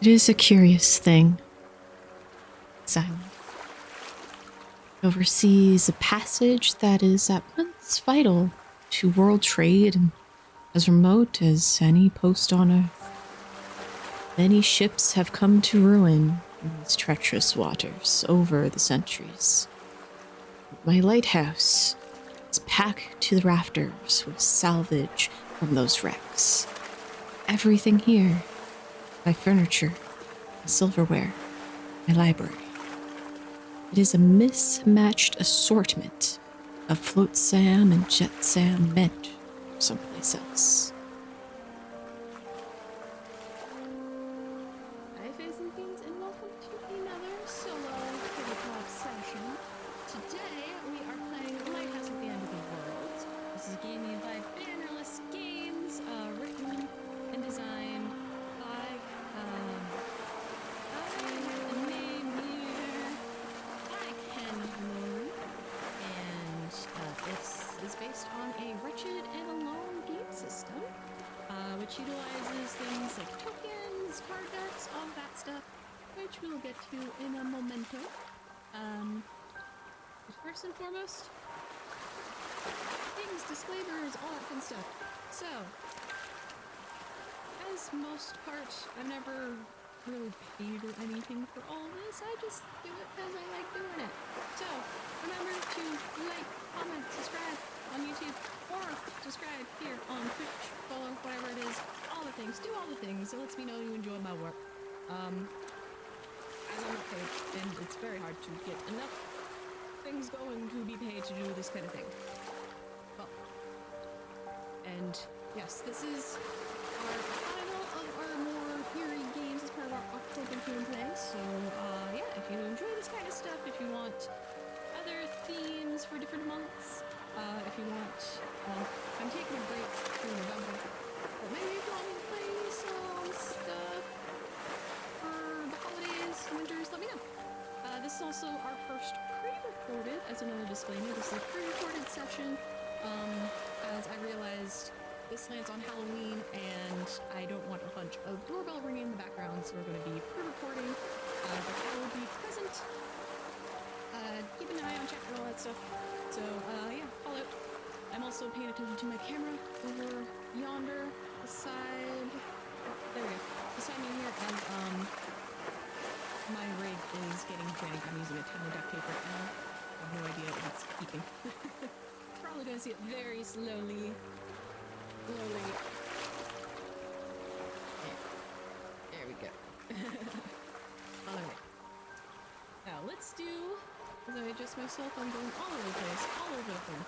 It is a curious thing. This island oversees a passage that is at once vital to world trade and as remote as any post on Earth. Many ships have come to ruin in these treacherous waters over the centuries. My lighthouse is packed to the rafters with salvage from those wrecks. Everything here, my furniture, my silverware, my library. It is a mismatched assortment of float Sam and jet Sam meant for someplace else. Hi, Fays and Fiends, and welcome to another solo tabletop session. Today, we are playing Lighthouse at the End of the World. This is a game made by Bannerless Games, written and designed by, I have the name here, by Ken Moon, and this is based on a wretched and alone game system, which utilizes things like tokens, card decks, all that stuff, which we'll get to in a momento. But first and foremost, things, disclaimers, all that fun stuff. So, as most part, I've never really paid or anything for all this. I just do it because I like doing it. So, remember to like, comment, subscribe on YouTube, or subscribe here on Twitch, follow, whatever it is. All the things. Do all the things. It lets me know you enjoy my work. As I'm not paid, and it's very hard to get enough things going to be paid to do this kind of thing. Well, and yes, this is our final of our more eerie games as part of our October gameplay. So, yeah, if you enjoy this kind of stuff, if you want other themes for different months, if you want, I'm taking a break through November, but maybe if you want me to play some stuff for the holidays, winters, let me know. This is also our first pre-recorded, as another disclaimer, this is a pre-recorded session, as I realized this lands on Halloween, and I don't want a bunch of doorbell ringing in the background, so we're going to be pre-recording, but I will be present, keep an eye on chat and all that stuff, so, yeah, all out. I'm also paying attention to my camera over yonder, beside, oh, there we go, beside me here, as, my rig is getting dragged. I'm using a ton of duct tape right now. I have no idea if it's keeping. Probably gonna see it very slowly. Slowly. There we go. Alright. Now let's do, as I adjust myself, I'm going all over the place, all over the thing.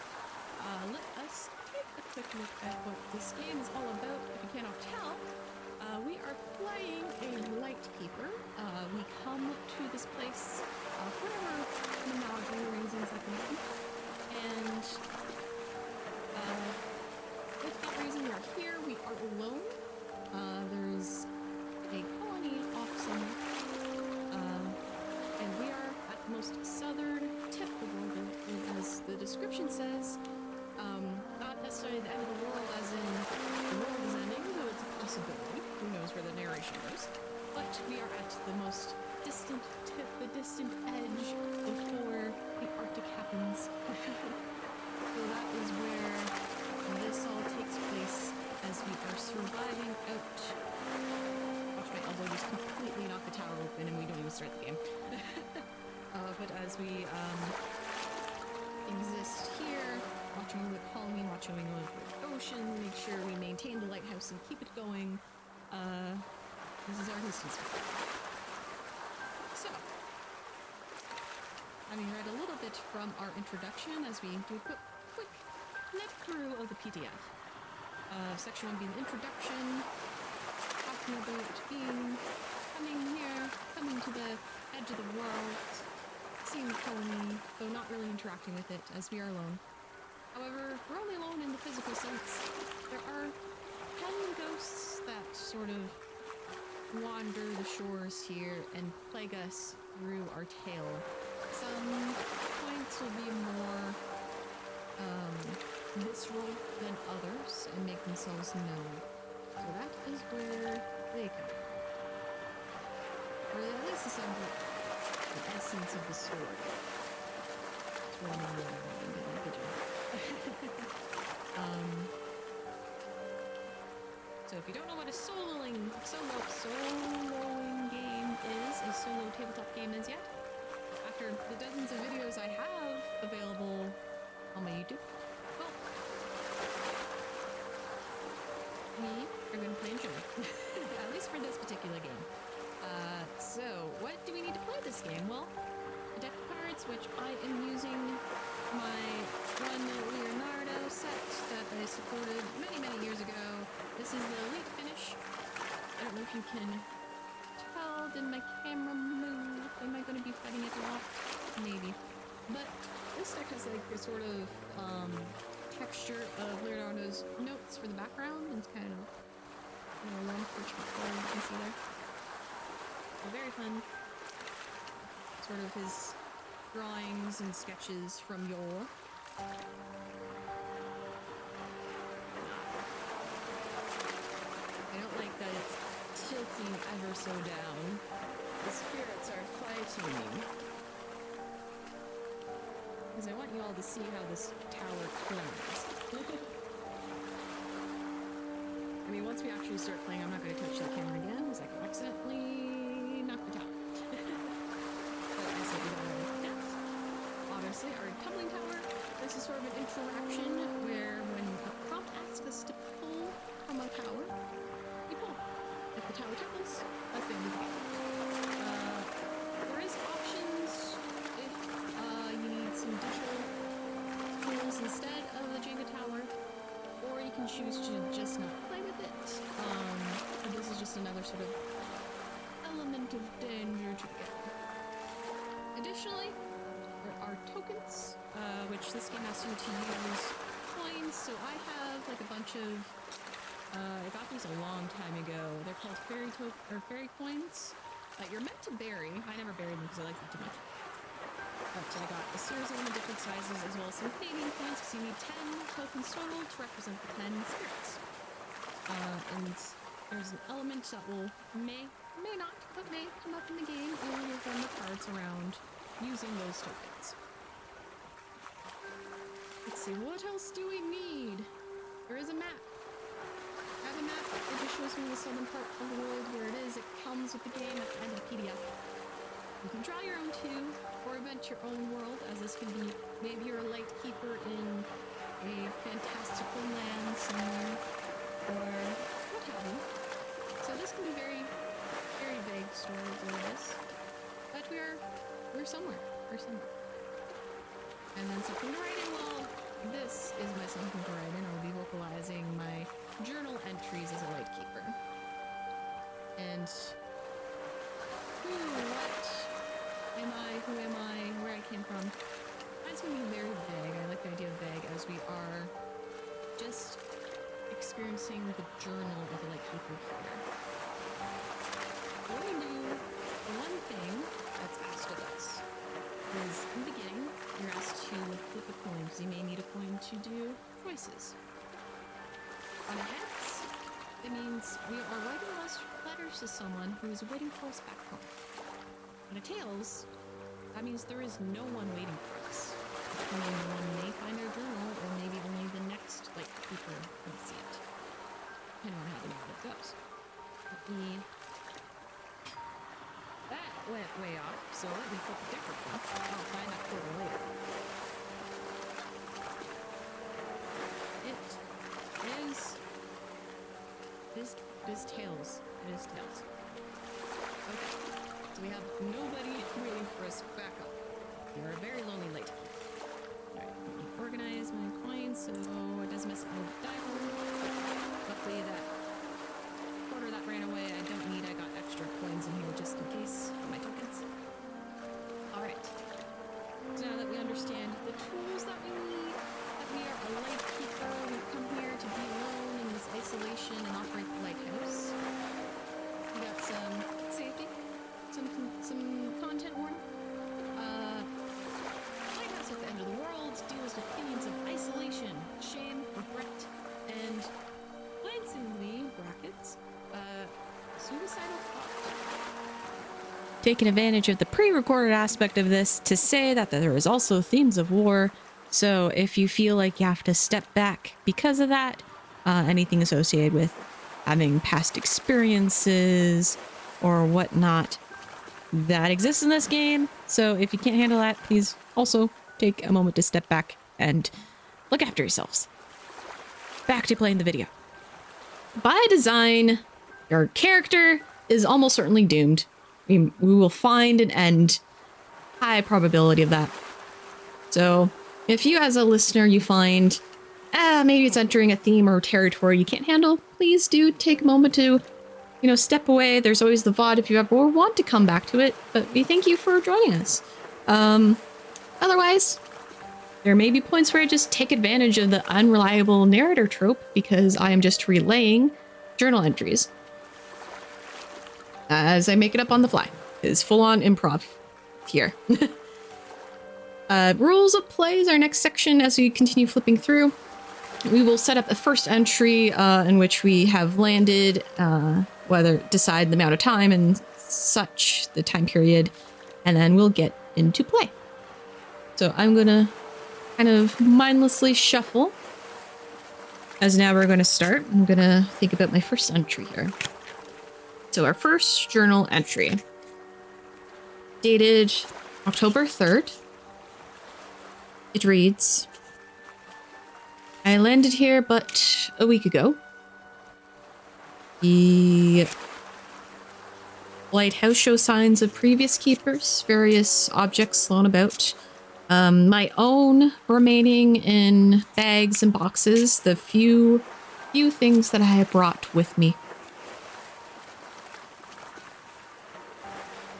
Let us take a quick look at what this game is all about. If you cannot tell, we are playing a lightkeeper. We come to this place for whatever menagerie reasons that can be. And if that reason we are here, we are alone. There is a colony off somewhere. And we are at the most southern tip of the world, as the description says. Not necessarily the end of the world as in the world is ending, though it's a possibility. Who knows where the narration goes. But we are at the most distant tip, the distant edge before the Arctic happens. So that is where this all takes place as we are surviving out. Watch my elbow just completely knock the tower open and we don't even start the game. But as we exist here, watching over the colony, watching over the ocean, make sure we maintain the lighthouse and keep it going. This is our distance. So, having read a little bit from our introduction as we do a quick flip through of the PDF. Section 1 being the introduction, talking about coming here, coming to the edge of the world, seeing the colony, though not really interacting with it as we are alone. However, we're only alone in the physical sense. There are howling ghosts that sort of wander the shores here and plague us through our tale. Some points will be more visceral than others and make themselves known. So that is where they come. the essence of the story. That's what I'm doing. Good job. So if you don't know what a soloing game is, a solo tabletop game is yet, after the dozens of videos I have available on my YouTube, well, we are going to play and show. At least for this particular game. So what do we need to play this game? Well, a deck of cards, which I am using my one Leonardo set that I supported many, many years ago. This is the Elite Finish. I don't know if you can tell. Did my camera move? Am I going to be fighting it a lot? Maybe. But this deck has like a sort of texture of Leonardo's notes for the background, and it's kind of, you know, one parchment color you can see there. So very fun. Sort of his drawings and sketches from yore. I don't like that it's tilting ever so down. The spirits are fighting me. Because I want you all to see how this tower climbs. I mean, once we actually start playing, I'm not going to touch the camera again, because I could accidentally knock the tower. But I said we don't want that. Obviously, our tumbling tower. This is sort of an interaction where when a prompt asks us to pull from a tower, we pull. If the tower tumbles, that's the end of the game. There is options if you need some digital tools instead of the Jenga tower, or you can choose to just not play with it. So this is just another sort of element of danger to the game. Additionally, there are tokens, which this game asks you to use coins. So I have like a bunch of, I got these a long time ago. They're called fairy coins that you're meant to bury. I never buried them because I like them too much. But I got a series of them in different sizes, as well as some Canadian coins, because you need 10 tokens total to represent the 10 spirits. And there's an element that may not, but may come up in the game, and you'll run the cards around using those tokens. Let's see, what else do we need? There is a map. I have a map that just shows me the southern part of the world where it is. It comes with the game at the end of the PDF. You can draw your own too, or invent your own world, as this can be, maybe you're a lightkeeper in a fantastical land somewhere, or what have you. So this can be very, very vague story of what it is. But we're somewhere. We're somewhere. And then something to write in. Well, this is my something to write in. I'll be vocalizing my journal entries as a lightkeeper. And what am I, who am I, where I came from. Mine's gonna be very vague. I like the idea of vague, as we are just experiencing the journal of the lightkeeper here. What we do, one thing that's asked of us is, in the beginning, you're asked to flip a coin, because you may need a coin to do choices. On a heads, it means we are writing letters to someone who is waiting for us back home. On a tails, that means there is no one waiting for us. Which can mean no one may find our journal, or maybe only the next lightkeeper can see it. Depending on how the narrative goes. That went way off, so let me flip a different one. I'll find that portal later. It is tails. It is tails. Okay. So we have nobody waiting for us back up. You're a very lonely late. Alright, let me organize my coins so it doesn't mess up my die roll. Luckily that quarter that ran away I don't need. I got extra coins in here just in case for my tokens. Alright. So now that we understand the tools that we need, that we are a lightkeeper, we've come here to be alone in this isolation and operate the lighthouse. We got some safety. Some content warning. Lighthouse at the end of the world deals with feelings of isolation, shame, regret, and glancingly, brackets, suicidal thought. taken advantage of the pre-recorded aspect of this to say that there is also themes of war. So if you feel like you have to step back because of that, anything associated with having past experiences or whatnot, that exists in this game. So if you can't handle that, please also take a moment to step back and look after yourselves. Back to playing the video. By design, your character is almost certainly doomed. We will find an end. High probability of that. So if you as a listener, you find, maybe it's entering a theme or territory you can't handle, please do take a moment to, step away. There's always the VOD if you ever want to come back to it, but we thank you for joining us. Otherwise, there may be points where I just take advantage of the unreliable narrator trope because I am just relaying journal entries as I make it up on the fly. It's full-on improv here. Rules of play is our next section as we continue flipping through. We will set up a first entry in which we have landed, decide the amount of time and such, the time period, and then we'll get into play. So I'm gonna kind of mindlessly shuffle. As now we're gonna start, I'm gonna think about my first entry here. So our first journal entry, dated October 3rd. It reads, I landed here but a week ago. The lighthouse shows signs of previous keepers, various objects thrown about. My own remaining in bags and boxes, the few things that I have brought with me.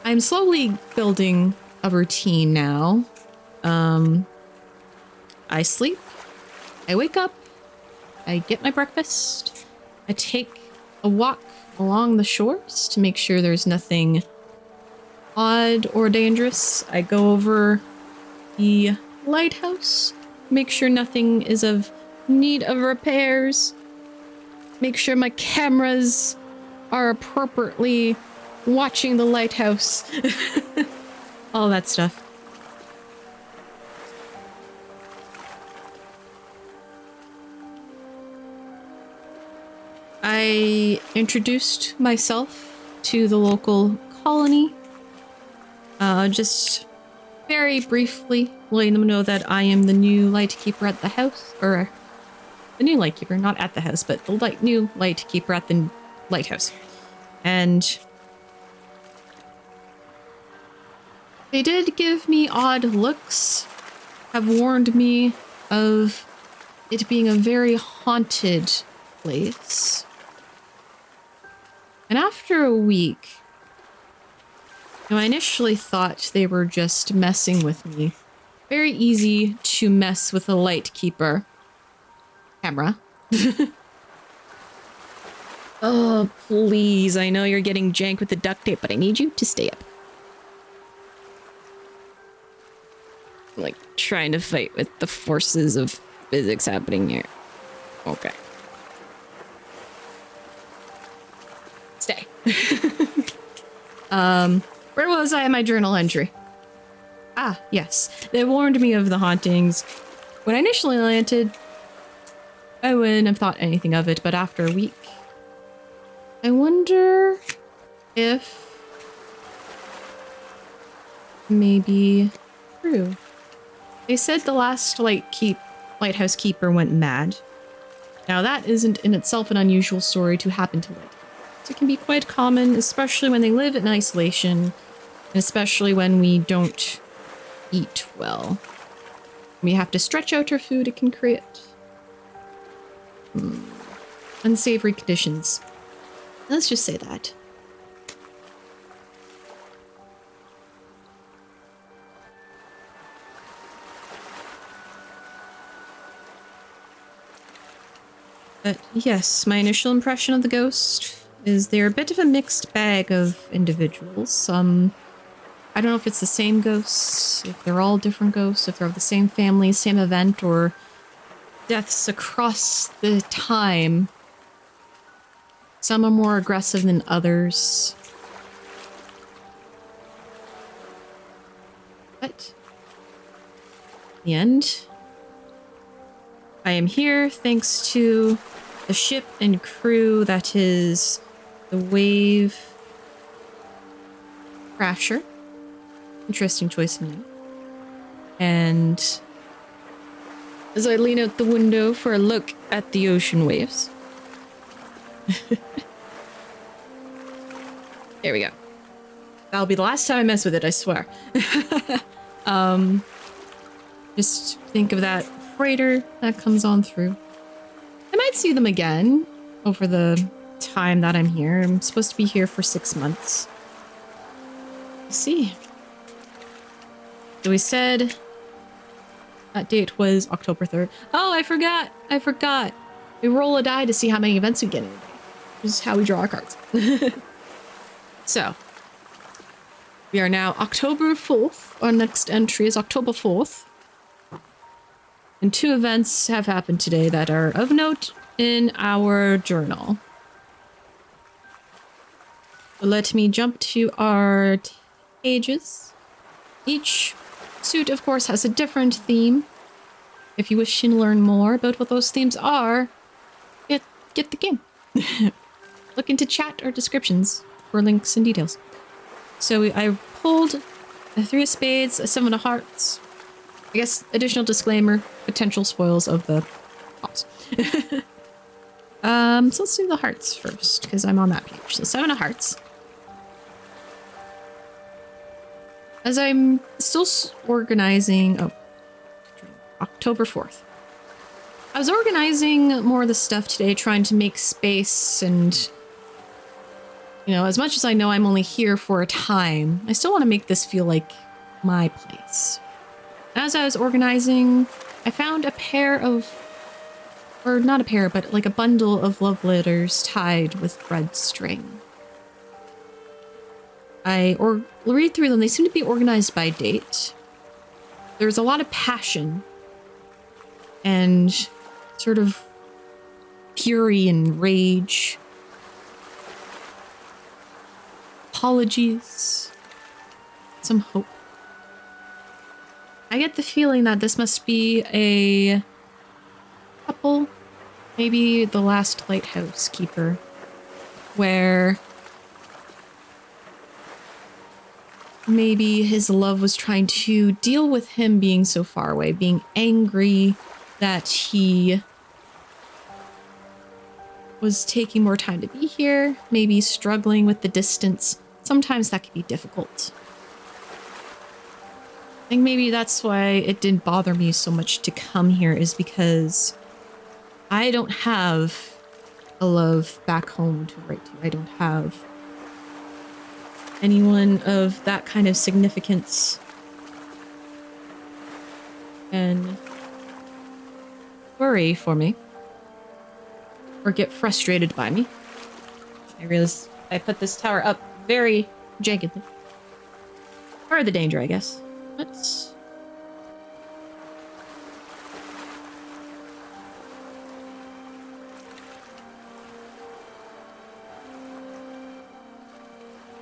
I'm slowly building a routine now. I sleep, I wake up, I get my breakfast, I take a walk along the shores to make sure there's nothing odd or dangerous. I go over the lighthouse, make sure nothing is of need of repairs, make sure my cameras are appropriately watching the lighthouse, all that stuff. I introduced myself to the local colony, just very briefly letting them know that I am the new lightkeeper at the house, or the new lightkeeper, not at the house, but the new lightkeeper at the lighthouse. And they did give me odd looks, have warned me of it being a very haunted place. And after a week, I initially thought they were just messing with me. Very easy to mess with a lightkeeper. Camera. Oh, please. I know you're getting jank with the duct tape, but I need you to stay up. I'm like trying to fight with the forces of physics happening here. Okay. Stay. Where was I in my journal entry? Ah, yes. They warned me of the hauntings. When I initially landed, I wouldn't have thought anything of it, but after a week, I wonder if maybe true. They said the last lighthouse keeper went mad. Now that isn't in itself an unusual story to happen to lightkeepers. It can be quite common, especially when they live in isolation, and especially when we don't eat well. We have to stretch out our food, it can create unsavory conditions. Let's just say that. But yes, my initial impression of the ghost is they're a bit of a mixed bag of individuals. I don't know if it's the same ghosts, if they're all different ghosts, if they're of the same family, same event, or deaths across the time. Some are more aggressive than others. But in the end, I am here thanks to the ship and crew that is the Wave Crasher. Interesting choice of name. And as I lean out the window for a look at the ocean waves. There we go. That'll be the last time I mess with it, I swear. Just think of that freighter that comes on through. I might see them again over the time that I'm here. I'm supposed to be here for 6 months. We'll see. So we said that date was October 3rd. Oh, I forgot. We roll a die to see how many events we get in a day. This is how we draw our cards. So, we are now October 4th. Our next entry is October 4th. And 2 events have happened today that are of note in our journal. So let me jump to our pages. Each suit, of course, has a different theme. If you wish to learn more about what those themes are, get the game. Look into chat or descriptions for links and details. So I pulled a 3 of spades, a 7 of hearts. I guess additional disclaimer, potential spoils of the pops. So let's do the hearts first, because I'm on that page. So 7 of hearts. As I'm still organizing... Oh, October 4th. I was organizing more of the stuff today, trying to make space and... You know, as much as I know I'm only here for a time, I still want to make this feel like my place. As I was organizing, I found a pair of... Or not a pair, but like a bundle of love letters tied with red string. I read through them. They seem to be organized by date. There's a lot of passion and sort of fury and rage. Apologies. Some hope. I get the feeling that this must be a couple, maybe the last lighthouse keeper, where maybe his love was trying to deal with him being so far away, being angry that he was taking more time to be here, maybe struggling with the distance. Sometimes that can be difficult. I think maybe that's why it didn't bother me so much to come here, is because I don't have a love back home to write to. I don't have anyone of that kind of significance and worry for me or get frustrated by me. I realized I put this tower up very jaggedly. Part of the danger, I guess. Let's...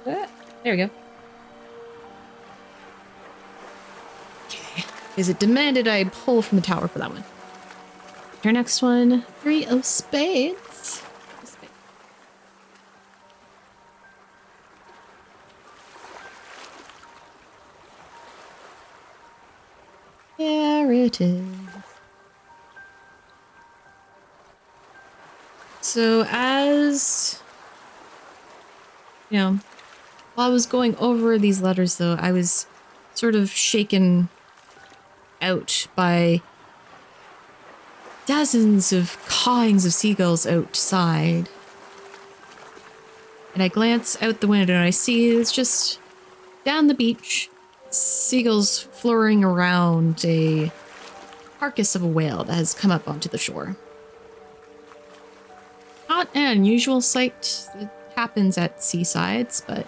There we go. Okay. Is it demanded I pull from the tower for that one? Our next one, 3 of spades. There it is. So as, you know, while I was going over these letters though, I was sort of shaken out by dozens of cawings of seagulls outside. And I glance out the window and I see it's just down the beach, seagulls floating around a carcass of a whale that has come up onto the shore. Not an unusual sight. It happens at seasides, but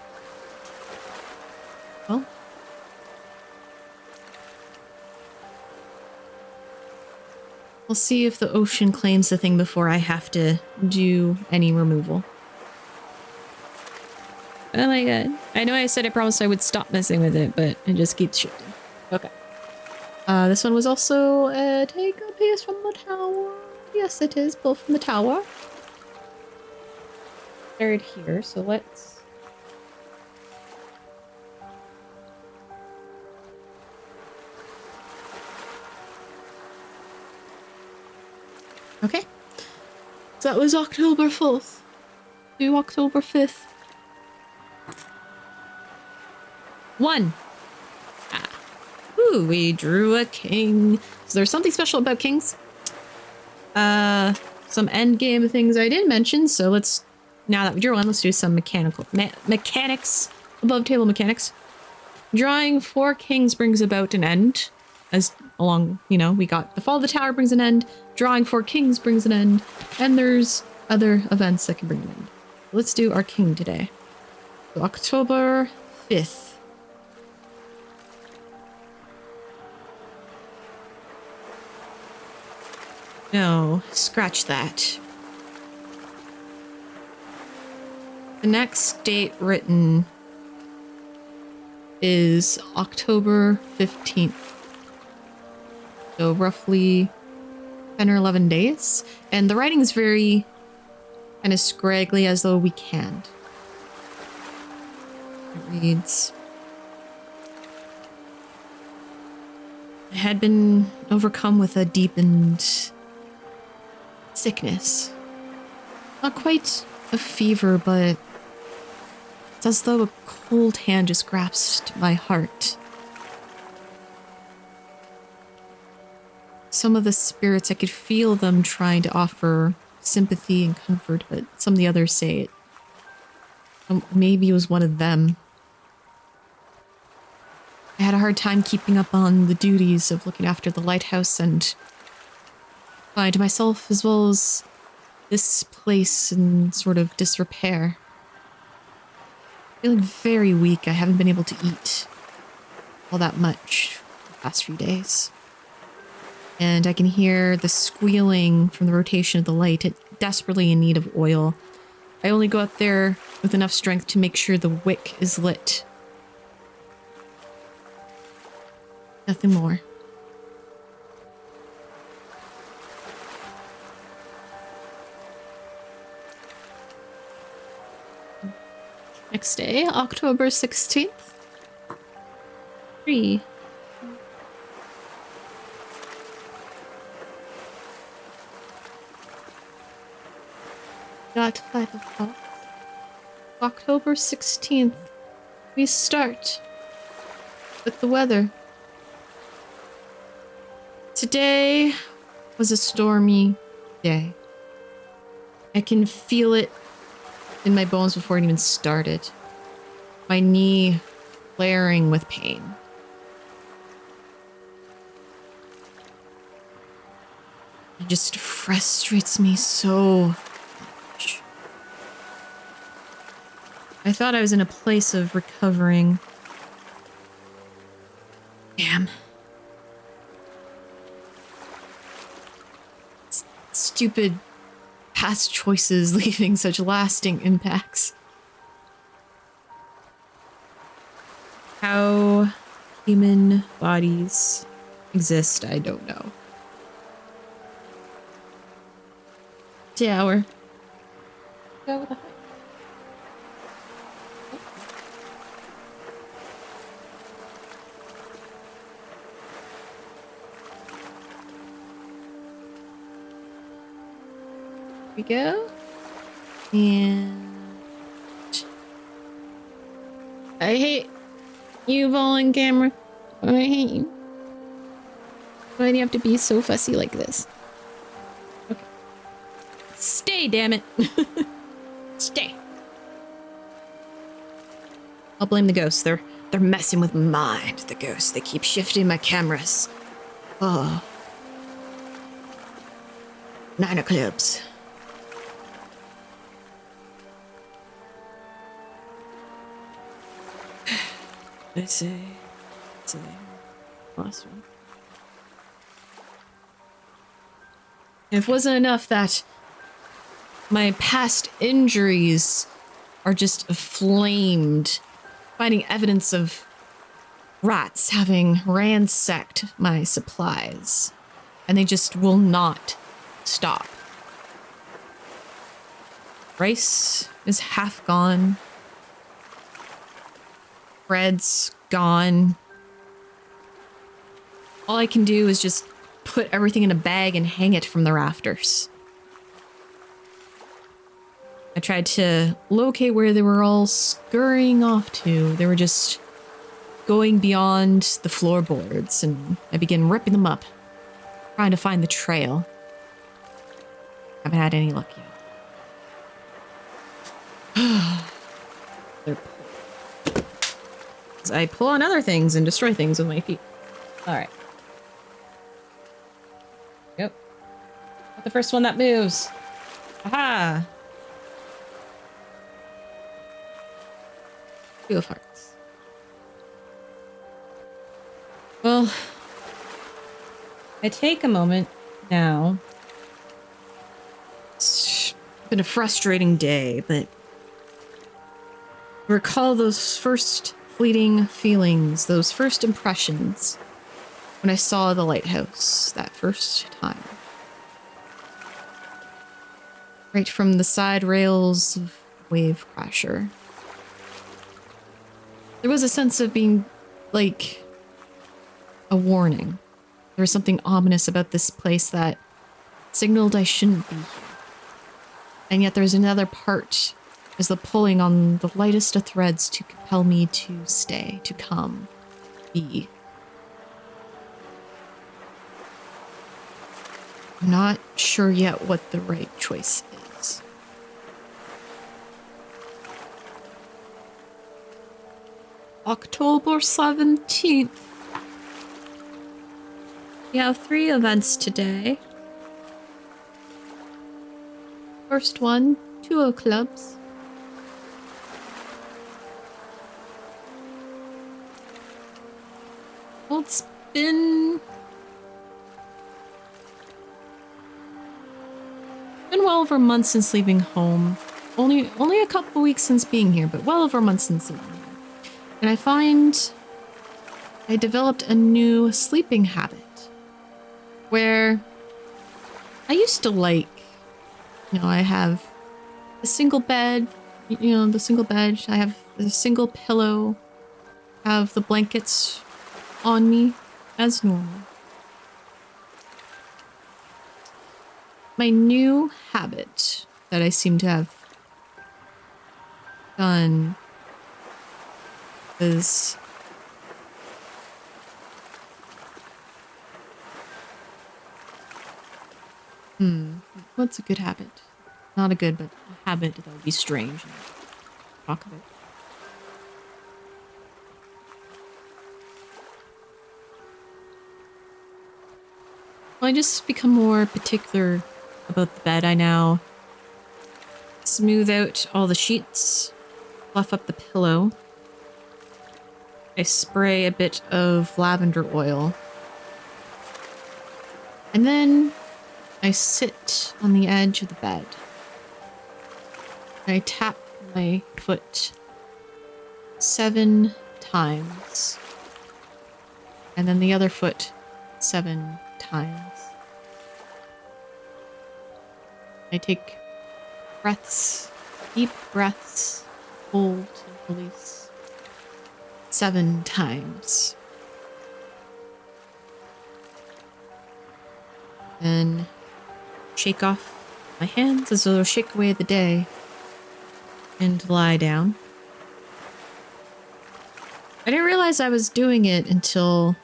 well, we'll see if the ocean claims the thing before I have to do any removal. Oh my god. I know I said I promised I would stop messing with it, but it just keeps shifting. Okay. This one was also take a piece from the tower. Yes, it is pulled from the tower. Buried here, so let's. Okay. So that was October 4th to October 5th. 1. Ah. Ooh, we drew a king. So there's something special about kings. Some end game things I didn't mention, so let's, now that we drew one, let's do some mechanics, above table mechanics. Drawing 4 kings brings about an end. As along, you know, we got the fall of the tower brings an end, drawing 4 kings brings an end, and there's other events that can bring an end. Let's do our king today. So October 5th. No, scratch that. The next date written is October 15th. So roughly 10 or 11 days. And the writing is very kind of scraggly, as though we canned. It reads, I had been overcome with a deepened sickness. Not quite a fever, but it's as though a cold hand just grasped my heart. Some of the spirits, I could feel them trying to offer sympathy and comfort, but some of the others say it. Maybe it was one of them. I had a hard time keeping up on the duties of looking after the lighthouse and find myself as well as this place in sort of disrepair. Feeling very weak. I haven't been able to eat all that much the past few days. And I can hear the squealing from the rotation of the light. It's desperately in need of oil. I only go out there with enough strength to make sure the wick is lit. Nothing more. Next day, October 16th. 3. Got 5 o'clock. October 16th. We start with the weather. Today was a stormy day. I can feel it in my bones before it even started. My knee flaring with pain. It just frustrates me so much. I thought I was in a place of recovering. Damn. Stupid past choices leaving such lasting impacts. How human bodies exist, I don't know. Tower. Go with the height. We go. And I hate you falling camera. I hate you. Why do you have to be so fussy like this? Okay. Stay, damn it. Stay. I'll blame the ghosts. They're messing with my mind, the ghosts. They keep shifting my cameras. Oh. 9 of clubs. Let's say last one. If it wasn't enough that my past injuries are just aflamed, finding evidence of rats having ransacked my supplies, and they just will not stop. Rice is half gone. Bread's gone. All I can do is just put everything in a bag and hang it from the rafters. I tried to locate where they were all scurrying off to. They were just going beyond the floorboards, and I began ripping them up, trying to find the trail. Haven't had any luck yet. I pull on other things and destroy things with my feet. Alright. Yep. Not the first one that moves. Aha! Two of hearts. Well, I take a moment now. It's been a frustrating day, but recall those first fleeting feelings, those first impressions when I saw the lighthouse that first time. Right from the side rails of Wave Crasher. There was a sense of being like a warning. There was something ominous about this place that signaled I shouldn't be here. And yet there's another part, is the pulling on the lightest of threads to compel me to stay, to come, be. I'm not sure yet what the right choice is. October 17th. We have 3 events today. First one, 2 of clubs. Well, it's been well over a month since leaving home. Only a couple weeks since being here, but well over a month since leaving here. And I find I developed a new sleeping habit where I used to like, I have a single bed, the single bed. I have a single pillow, have the blankets on me as normal. My new habit that I seem to have done is what's a good habit? Not a good, but a habit that would be strange. Talk of it. Well, I just become more particular about the bed. I now smooth out all the sheets, fluff up the pillow. I spray a bit of lavender oil. And then I sit on the edge of the bed. I tap my foot 7 times. And then the other foot 7 times. I take breaths, deep breaths, hold and release 7 times. Then shake off my hands as though to shake away the day and lie down. I didn't realize I was doing it until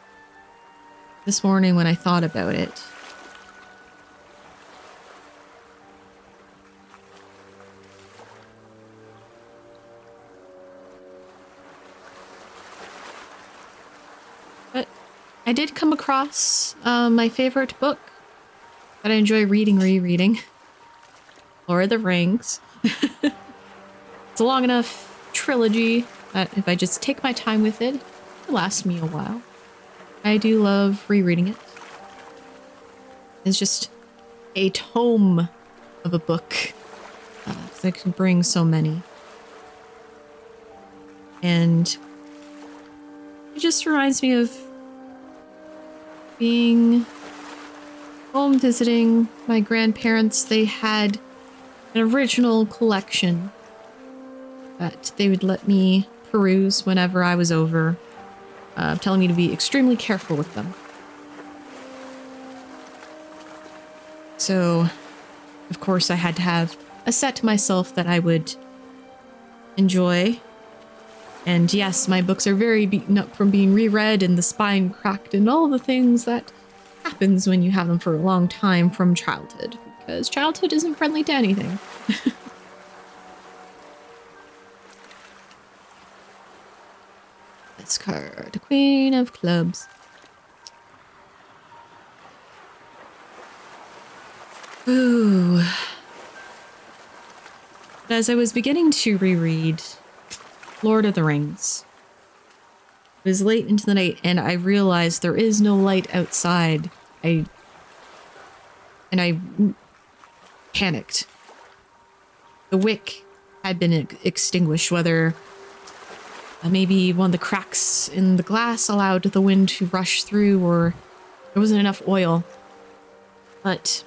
this morning when I thought about it. But I did come across my favorite book that I enjoy rereading. Lord of the Rings. It's a long enough trilogy that if I just take my time with it, it'll last me a while. I do love rereading it. It's just a tome of a book that can bring so many. And It just reminds me of being home visiting my grandparents. They had an original collection that they would let me peruse whenever I was over, telling me to be extremely careful with them. So, of course, I had to have a set myself that I would enjoy. And yes, my books are very beaten up from being reread and the spine cracked and all the things that happens when you have them for a long time from childhood, because childhood isn't friendly to anything. This card, the Queen of Clubs. Ooh. But as I was beginning to reread Lord of the Rings, it was late into the night and I realized there is no light outside. I panicked. The wick had been extinguished, whether maybe one of the cracks in the glass allowed the wind to rush through, or there wasn't enough oil. But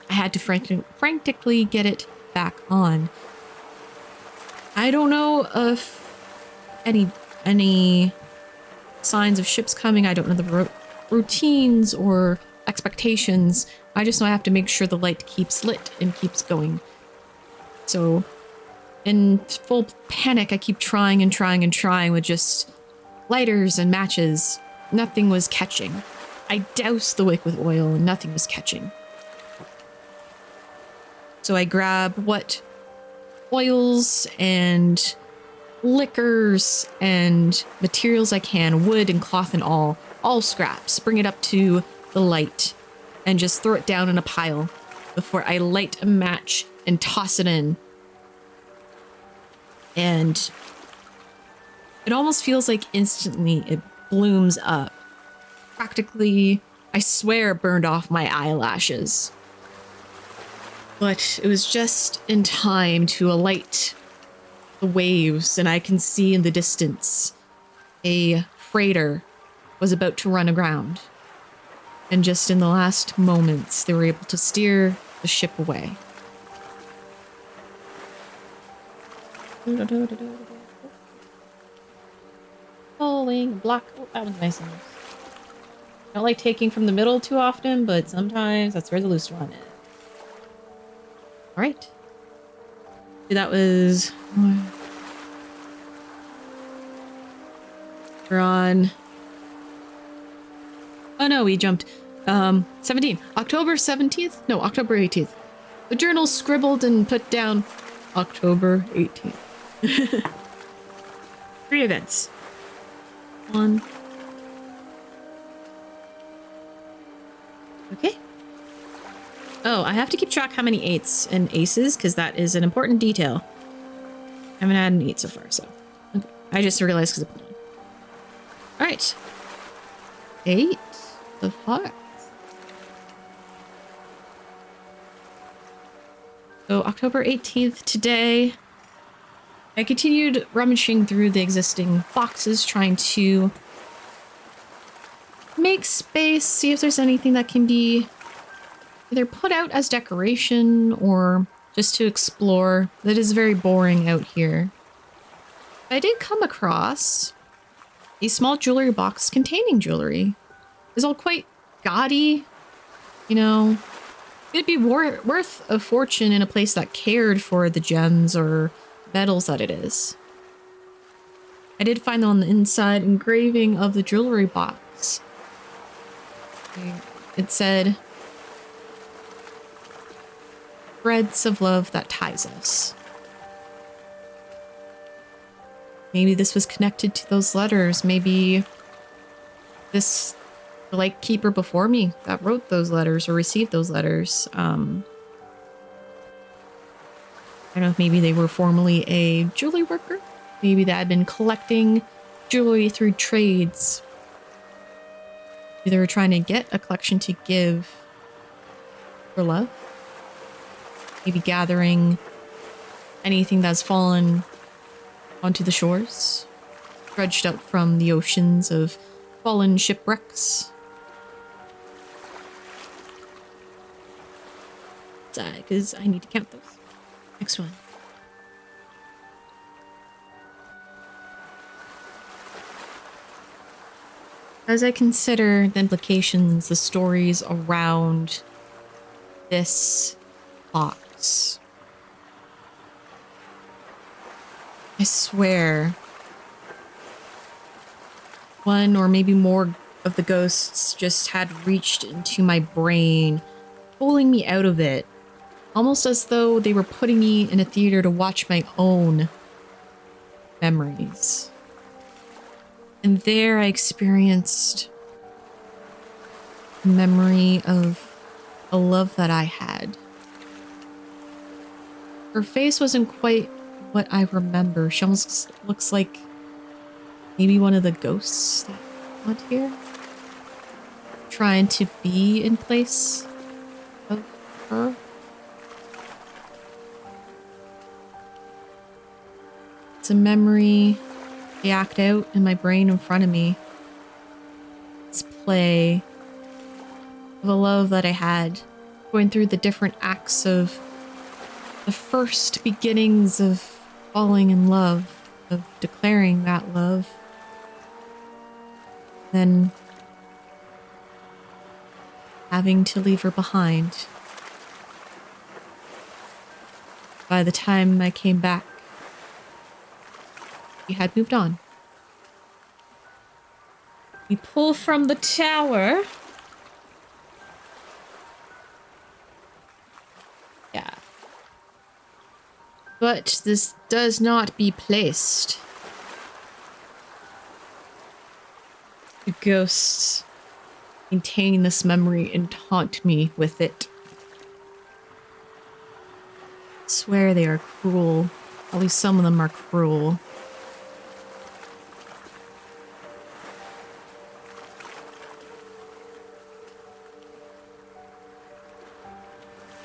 I had to frantically get it back on. I don't know if any signs of ships coming. I don't know the routines or expectations. I just know I have to make sure the light keeps lit and keeps going. So in full panic, I keep trying and trying and trying with just lighters and matches. Nothing was catching. I doused the wick with oil and nothing was catching. So I grab what oils and liquors and materials I can, wood and cloth and all scraps, bring it up to the light and just throw it down in a pile before I light a match and toss it in. And it almost feels like instantly it blooms up. Practically, I swear it burned off my eyelashes. But it was just in time to alight the waves, and I can see in the distance a freighter was about to run aground. And just in the last moments, they were able to steer the ship away. Pulling block. Oh, that was nice. I don't like taking from the middle too often, but sometimes that's where the loose one is. All right. That was... We're on... Oh no, we jumped. 17. October 17th? No, October 18th. The journal scribbled and put down October 18th. 3 events. 1. Okay. Oh, I have to keep track how many 8s and aces, because that is an important detail. I haven't had an 8 so far, so... Okay. I just realized because I put it on. Alright. 8 of hearts. So, October 18th today. I continued rummaging through the existing boxes, trying to make space, see if there's anything that can be either put out as decoration or just to explore. That is very boring out here. I did come across a small jewelry box containing jewelry. It's all quite gaudy, you know. It'd be worth a fortune in a place that cared for the gems or metals that it is. I did find on the inside engraving of the jewelry box. It said, "Threads of love that ties us." Maybe this was connected to those letters. Maybe the lightkeeper before me that wrote those letters or received those letters. I don't know if maybe they were formerly a jewelry worker. Maybe they had been collecting jewelry through trades. Maybe they were trying to get a collection to give for love. Maybe gathering anything that's fallen onto the shores. dredged up from the oceans of fallen shipwrecks. Because I need to count those. Next one. As I consider the implications, the stories around this box, I swear, one or maybe more of the ghosts just had reached into my brain, pulling me out of it, almost as though they were putting me in a theater to watch my own memories. And there I experienced a memory of a love that I had. Her face wasn't quite what I remember. She almost looks like maybe one of the ghosts that haunt here. Trying to be in place of her. It's a memory they act out in my brain in front of me. It's play of a love that I had, going through the different acts of the first beginnings of falling in love, of declaring that love. Then having to leave her behind. By the time I came back, he had moved on. We pull from the tower. Yeah. But this does not be placed. The ghosts maintain this memory and taunt me with it. I swear they are cruel. At least some of them are cruel.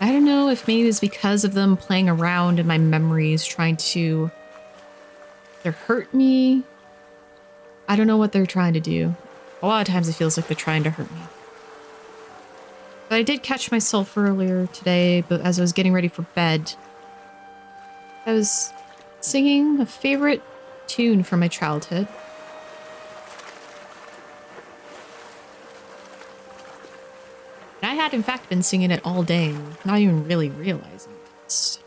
I don't know if maybe it's because of them playing around in my memories, trying to either hurt me. I don't know what they're trying to do. A lot of times it feels like they're trying to hurt me. But I did catch myself earlier today, but as I was getting ready for bed, I was singing a favorite tune from my childhood. And I had, in fact, been singing it all day, not even really realizing it. Just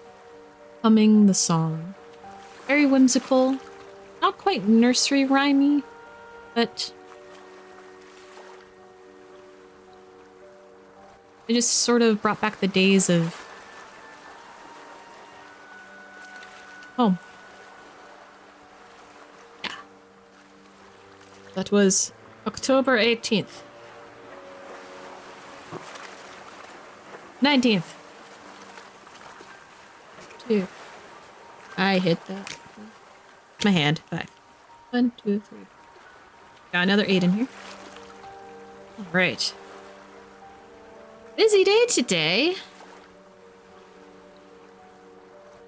humming the song. Very whimsical, not quite nursery rhymey, but it just sort of brought back the days of home. Yeah. That was October 18th. 19th. 2. I hit that. My hand. 5. 1, 2, 3. Got another 8 in here. Alright. Busy day today.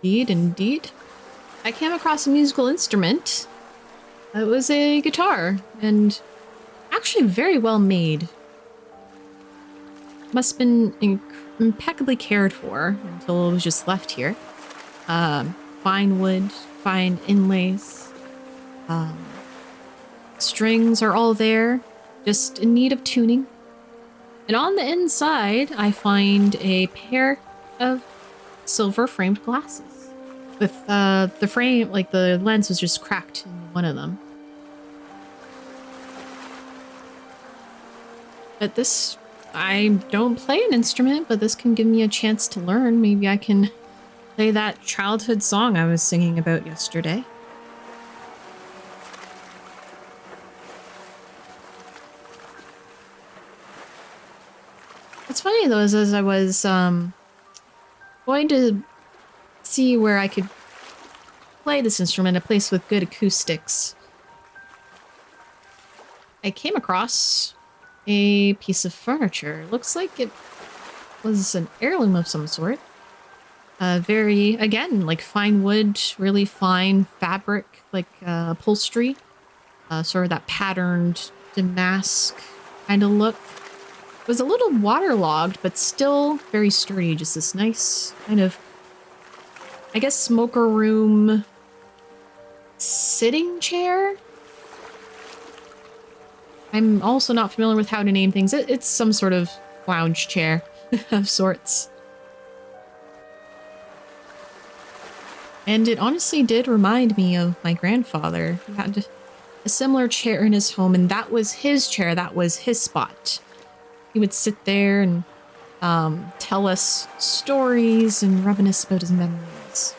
Indeed. I came across a musical instrument. It was a guitar, and actually very well made. Must have been impeccably cared for until it was just left here. Fine wood, fine inlays. Strings are all there, just in need of tuning. And on the inside, I find a pair of silver framed glasses. With the frame, like the lens was just cracked in one of them. But this, I don't play an instrument, but this can give me a chance to learn. Maybe I can play that childhood song I was singing about yesterday. What's funny though is as I was going to see where I could play this instrument, a place with good acoustics, I came across a piece of furniture. It looks like it was an heirloom of some sort. Very, again, like fine wood, really fine fabric, like upholstery. sort of that patterned damask kind of look. It was a little waterlogged, but still very sturdy. Just this nice kind of, I guess, smoker room sitting chair. I'm also not familiar with how to name things. It's some sort of lounge chair of sorts. And it honestly did remind me of my grandfather. He had a similar chair in his home, and that was his chair. That was his spot. He would sit there and tell us stories and reminisce about his memories.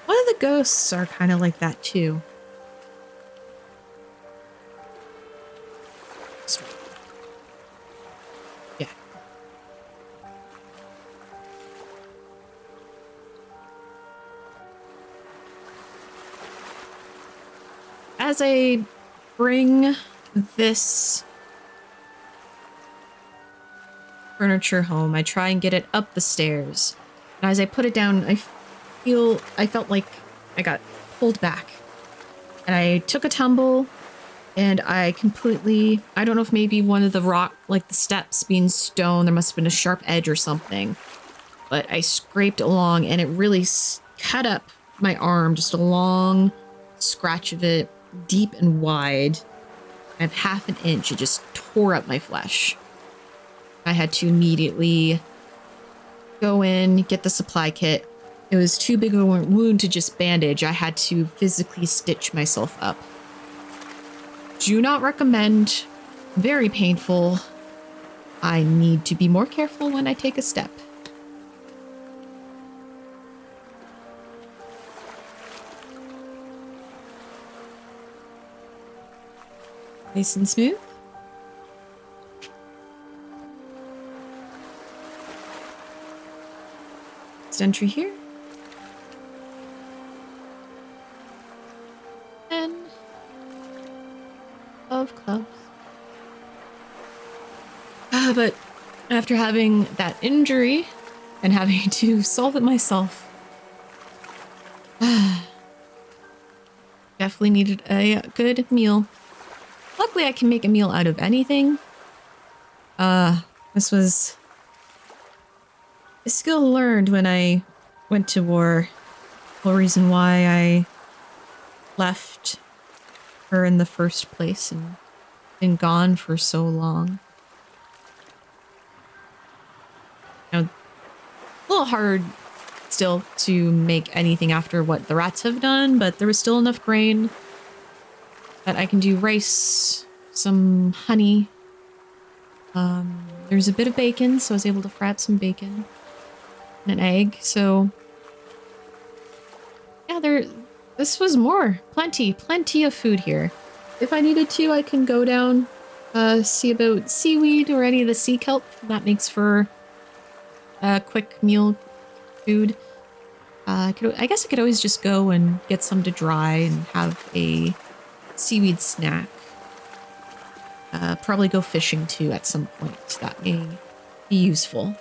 One of the ghosts are kind of like that too. Yeah. As I bring this furniture home, I try and get it up the stairs. And as I put it down, I felt like I got pulled back. And I took a tumble and I completely, I don't know if maybe one of the rock, like the steps being stone, there must have been a sharp edge or something. But I scraped along and it really cut up my arm, just a long scratch of it, deep and wide. I have half an inch. It just tore up my flesh. I had to immediately go in, get the supply kit. It was too big of a wound to just bandage. I had to physically stitch myself up. Do not recommend. Very painful. I need to be more careful when I take a step. Nice and smooth. Entry here. And of clubs. But after having that injury and having to solve it myself, definitely needed a good meal. Luckily, I can make a meal out of anything. This was a skill learned when I went to war. The reason why I left her in the first place and been gone for so long. You know, a little hard still to make anything after what the rats have done, but there was still enough grain that I can do rice, some honey. There's a bit of bacon, so I was able to fry up some bacon and an egg. So yeah, this was more. Plenty of food here. If I needed to, I can go down, see about seaweed or any of the sea kelp. That makes for a quick meal food. I guess I could always just go and get some to dry and have a seaweed snack. Probably go fishing too at some point. That may be useful.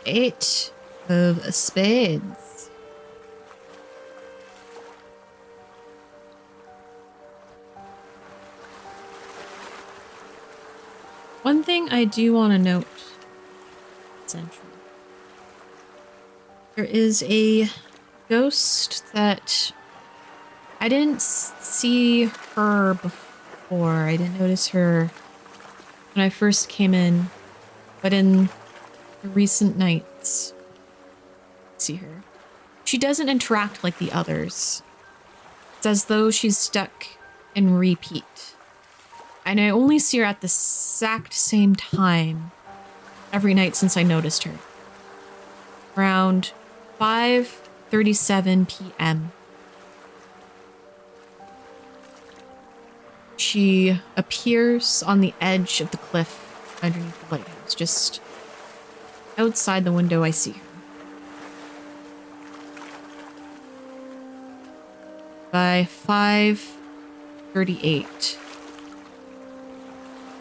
8 of spades. One thing I do want to note. There is a ghost that I didn't see her before. I didn't notice her when I first came in, but in the recent nights, I see her. She doesn't interact like the others. It's as though she's stuck in repeat. And I only see her at the exact same time every night since I noticed her. Around 5:37 p.m. She appears on the edge of the cliff underneath the lighthouse. Just outside the window, I see her. By 5:38,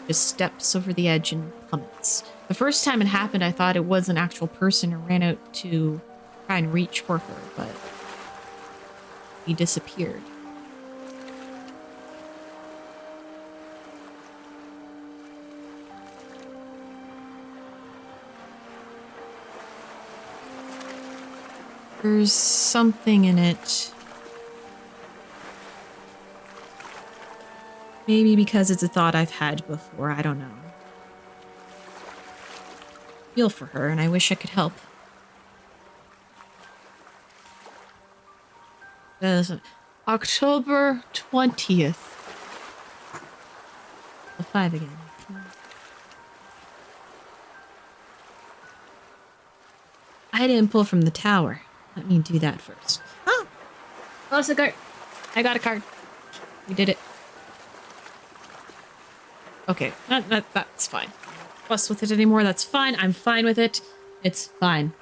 just steps over the edge and plummets. The first time it happened, I thought it was an actual person and ran out to try and reach for her, but he disappeared. There's something in it. Maybe because it's a thought I've had before, I don't know. I feel for her, and I wish I could help. October 20th. The 5 again. I didn't pull from the tower. Let me do that first. Oh! Lost a card. I got a card. We did it. Okay, that's fine. Fuss with it anymore, that's fine. I'm fine with it. It's fine.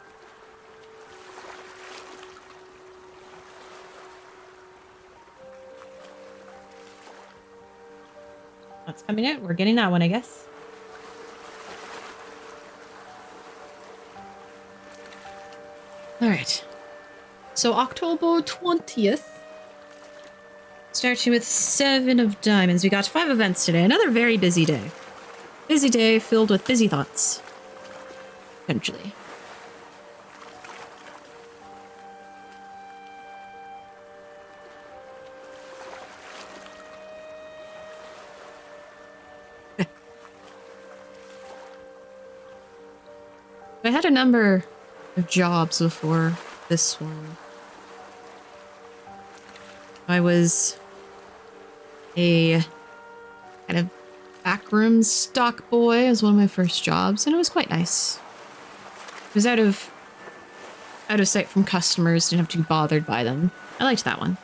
That's coming out. We're getting that one, I guess. Alright. So October 20th. Starting with 7 of diamonds. We got 5 events today. Another very busy day. Busy day filled with busy thoughts. Potentially. I had a number of jobs before this one. I was a kind of backroom stock boy as one of my first jobs, and it was quite nice. It was out of sight from customers, didn't have to be bothered by them. I liked that one.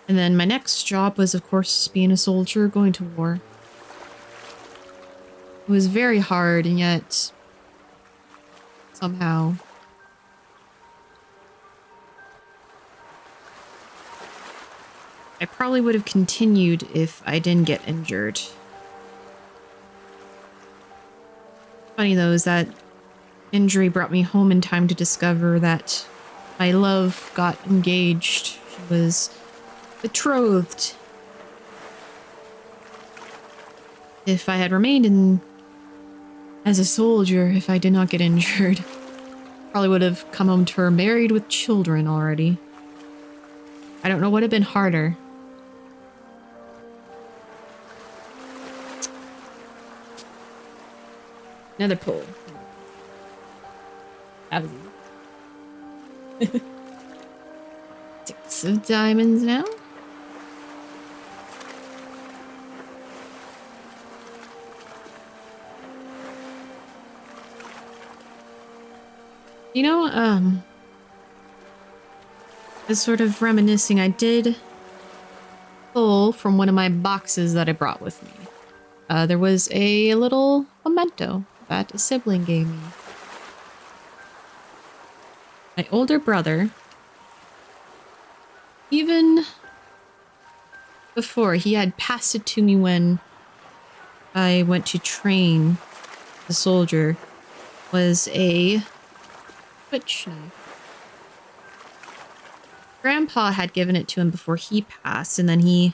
And then my next job was, of course, being a soldier, going to war. It was very hard, and yet somehow I probably would have continued if I didn't get injured. Funny though is that injury brought me home in time to discover that my love got engaged. She was betrothed. If I had remained as a soldier, if I did not get injured, probably would have come home to her married with children already. I don't know what would have been harder. Another pull. That was easy. 6 of diamonds now. You know, as sort of reminiscing, I did pull from one of my boxes that I brought with me. There was a little memento that a sibling gave me. My older brother, even before, he had passed it to me when I went to train the soldier, was a Twitch knife. Grandpa had given it to him before he passed, and then he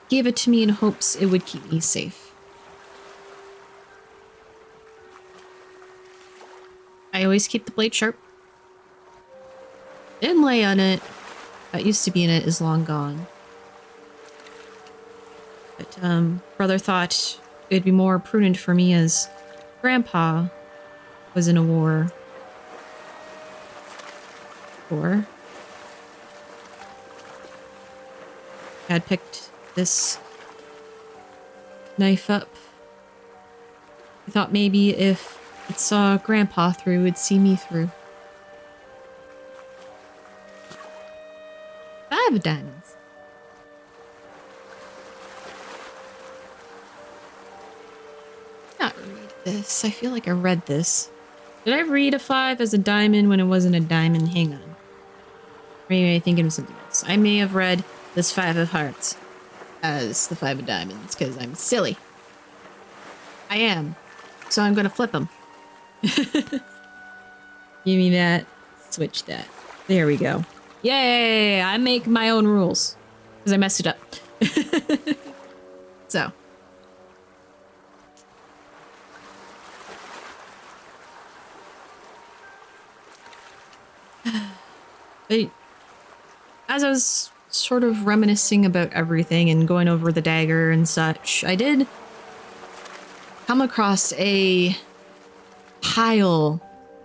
gave it to me in hopes it would keep me safe. I always keep the blade sharp. Inlay on it that used to be in it is long gone. But brother thought it'd be more prudent for me as Grandpa was in a war. Or had picked this knife up. I thought maybe if it saw Grandpa through, it'd see me through. 5 diamonds. Not read this. I feel like I read this. Did I read a 5 as a diamond when it wasn't a diamond? Hang on. Maybe I think it was something else. I may have read this 5 of hearts as the 5 of diamonds because I'm silly. I am. So I'm gonna flip them. Give me that. switch that. There we go. Yay! I make my own rules. Because I messed it up. So. But as I was sort of reminiscing about everything and going over the dagger and such, I did come across a pile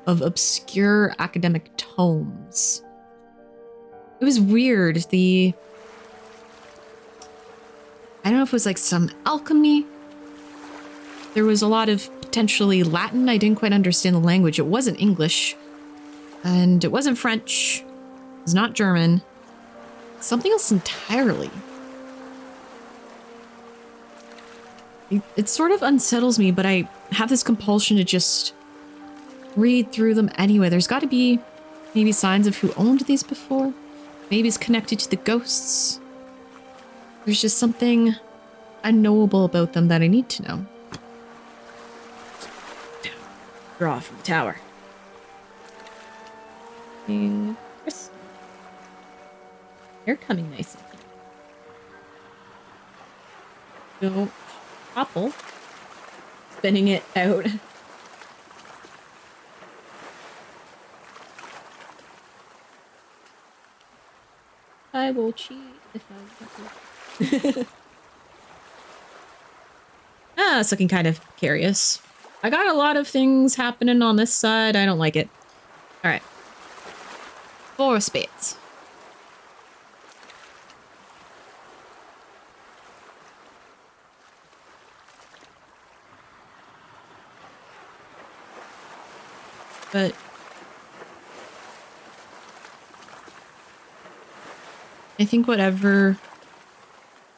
of obscure academic tomes. It was weird. I don't know if it was like some alchemy. There was a lot of potentially Latin. I didn't quite understand the language. It wasn't English. And it wasn't French. It was not German. Something else entirely. It sort of unsettles me, but I have this compulsion to just read through them anyway. There's got to be maybe signs of who owned these before. Maybe it's connected to the ghosts. There's just something unknowable about them that I need to know. Draw from the tower. They're coming nice and clean. Don't topple. Spinning it out. I will cheat if I want to. It's looking kind of curious. I got a lot of things happening on this side. I don't like it. All right. 4 of spades. But I think whatever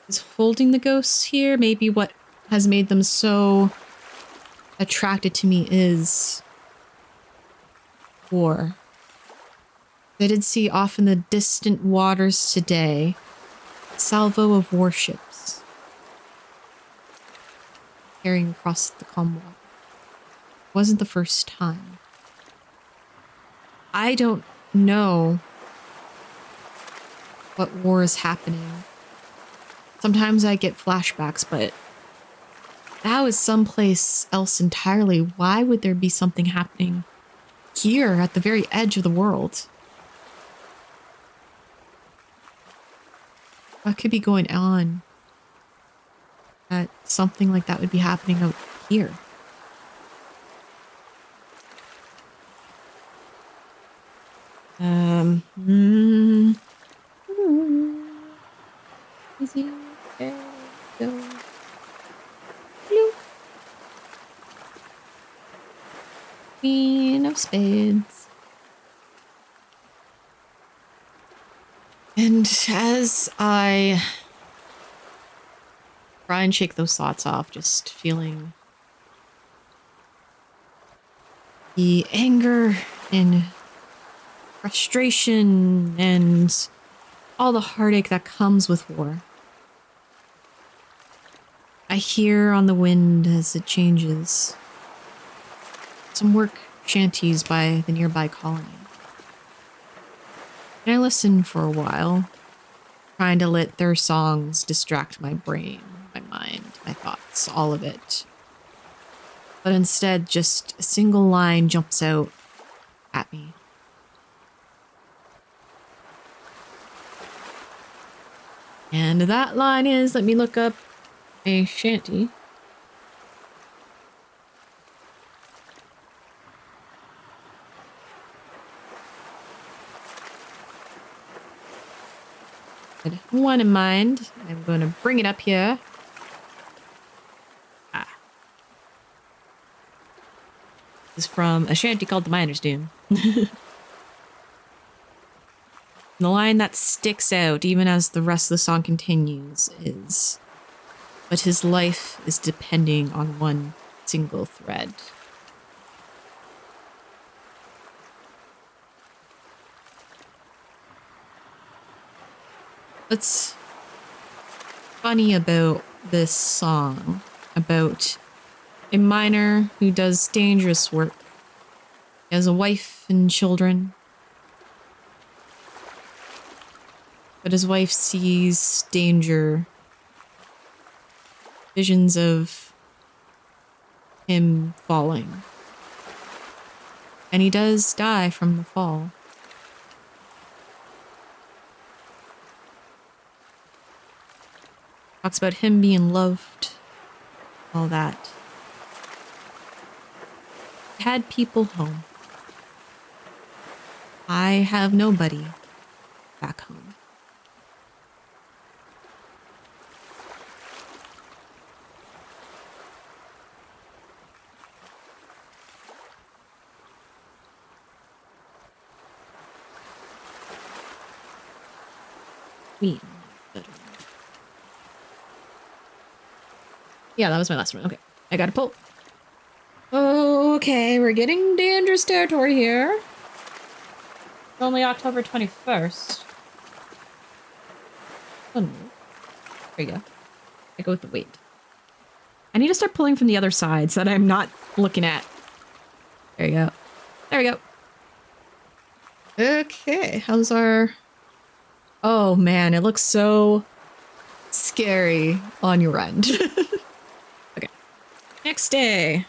is holding the ghosts here, maybe what has made them so attracted to me is war. I did see off in the distant waters today a salvo of warships carrying across the calm water. Wasn't the first time. I don't know what war is happening. Sometimes I get flashbacks, but that was someplace else entirely. Why would there be something happening here at the very edge of the world? What could be going on that something like that would be happening out here? Easy. Okay, go. Bloop. Queen of spades. And as I try and shake those thoughts off, just feeling the anger and frustration and all the heartache that comes with war. I hear on the wind as it changes some work shanties by the nearby colony. And I listen for a while, trying to let their songs distract my brain, my mind, my thoughts, all of it. But instead, just a single line jumps out at me. And that line is, let me look up a shanty. With one in mind, I'm going to bring it up here. This is from a shanty called The Miner's Doom. The line that sticks out, even as the rest of the song continues, is, "But his life is depending on one single thread." What's funny about this song, about a miner who does dangerous work, he has a wife and children, But his wife sees danger, visions of him falling. And he does die from the fall. Talks about him being loved, all that. Had people home. I have nobody back home. Me. Yeah, that was my last one. Okay, I got to pull. Okay, we're getting dangerous territory here. It's only October 21st. Oh no. There you go. I go with the weight. I need to start pulling from the other side so that I'm not looking at. There you go. There we go. Okay, how's our... Oh man, it looks so scary on your end. Okay. Next day.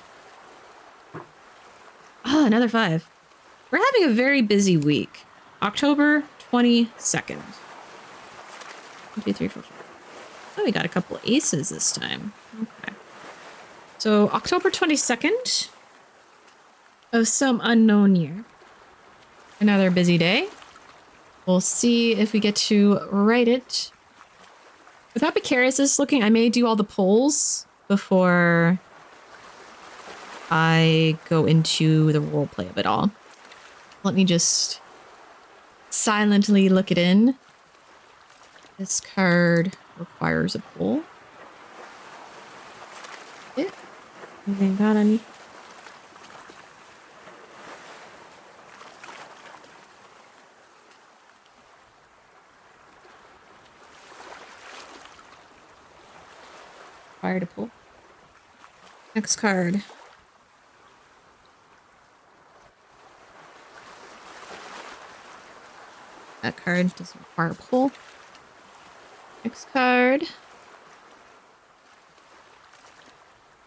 Oh, another 5. We're having a very busy week. October 22nd. 1, 2, 3, 4, 5. Oh, we got a couple of aces this time. Okay. So October 22nd of some unknown year. Another busy day. We'll see if we get to write it. Without Precarious looking, I may do all the polls before I go into the roleplay of it all. Let me just silently look it in. This card requires a poll. Anything got any? Required to pull. Next card. That card doesn't require a pull. Next card.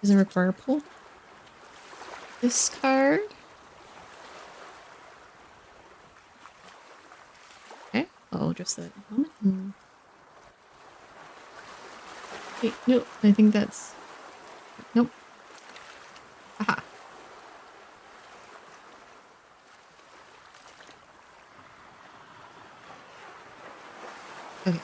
Doesn't require a pull. This card. Okay, I'll address that in a moment. Wait, no, I think that's... Nope. Aha. Okay.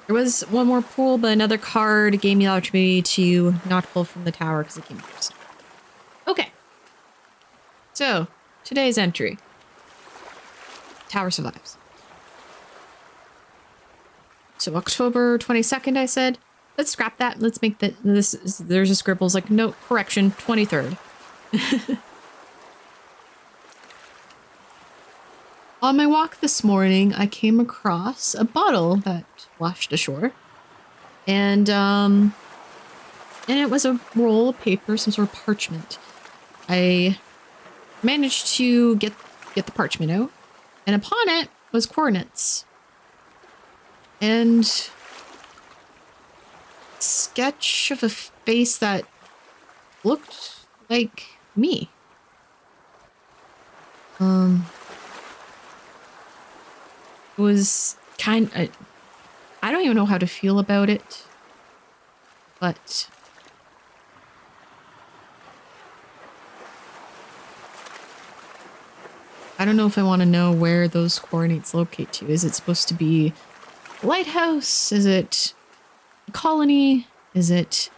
There was one more pull, but another card gave me the opportunity to not pull from the tower because it came first. Okay. So, today's entry. Tower survives. So October 22nd, I said. Let's scrap that. Let's make that. There's a scribbles like, no, correction, 23rd. On my walk this morning, I came across a bottle that washed ashore. And it was a roll of paper, some sort of parchment. I managed to get the parchment out, and upon it was coordinates. And sketch of a face that looked like me. It was kind of... I don't even know how to feel about it. But... I don't know if I want to know where those coordinates locate to. Is it supposed to be a lighthouse? Is it a colony? Is it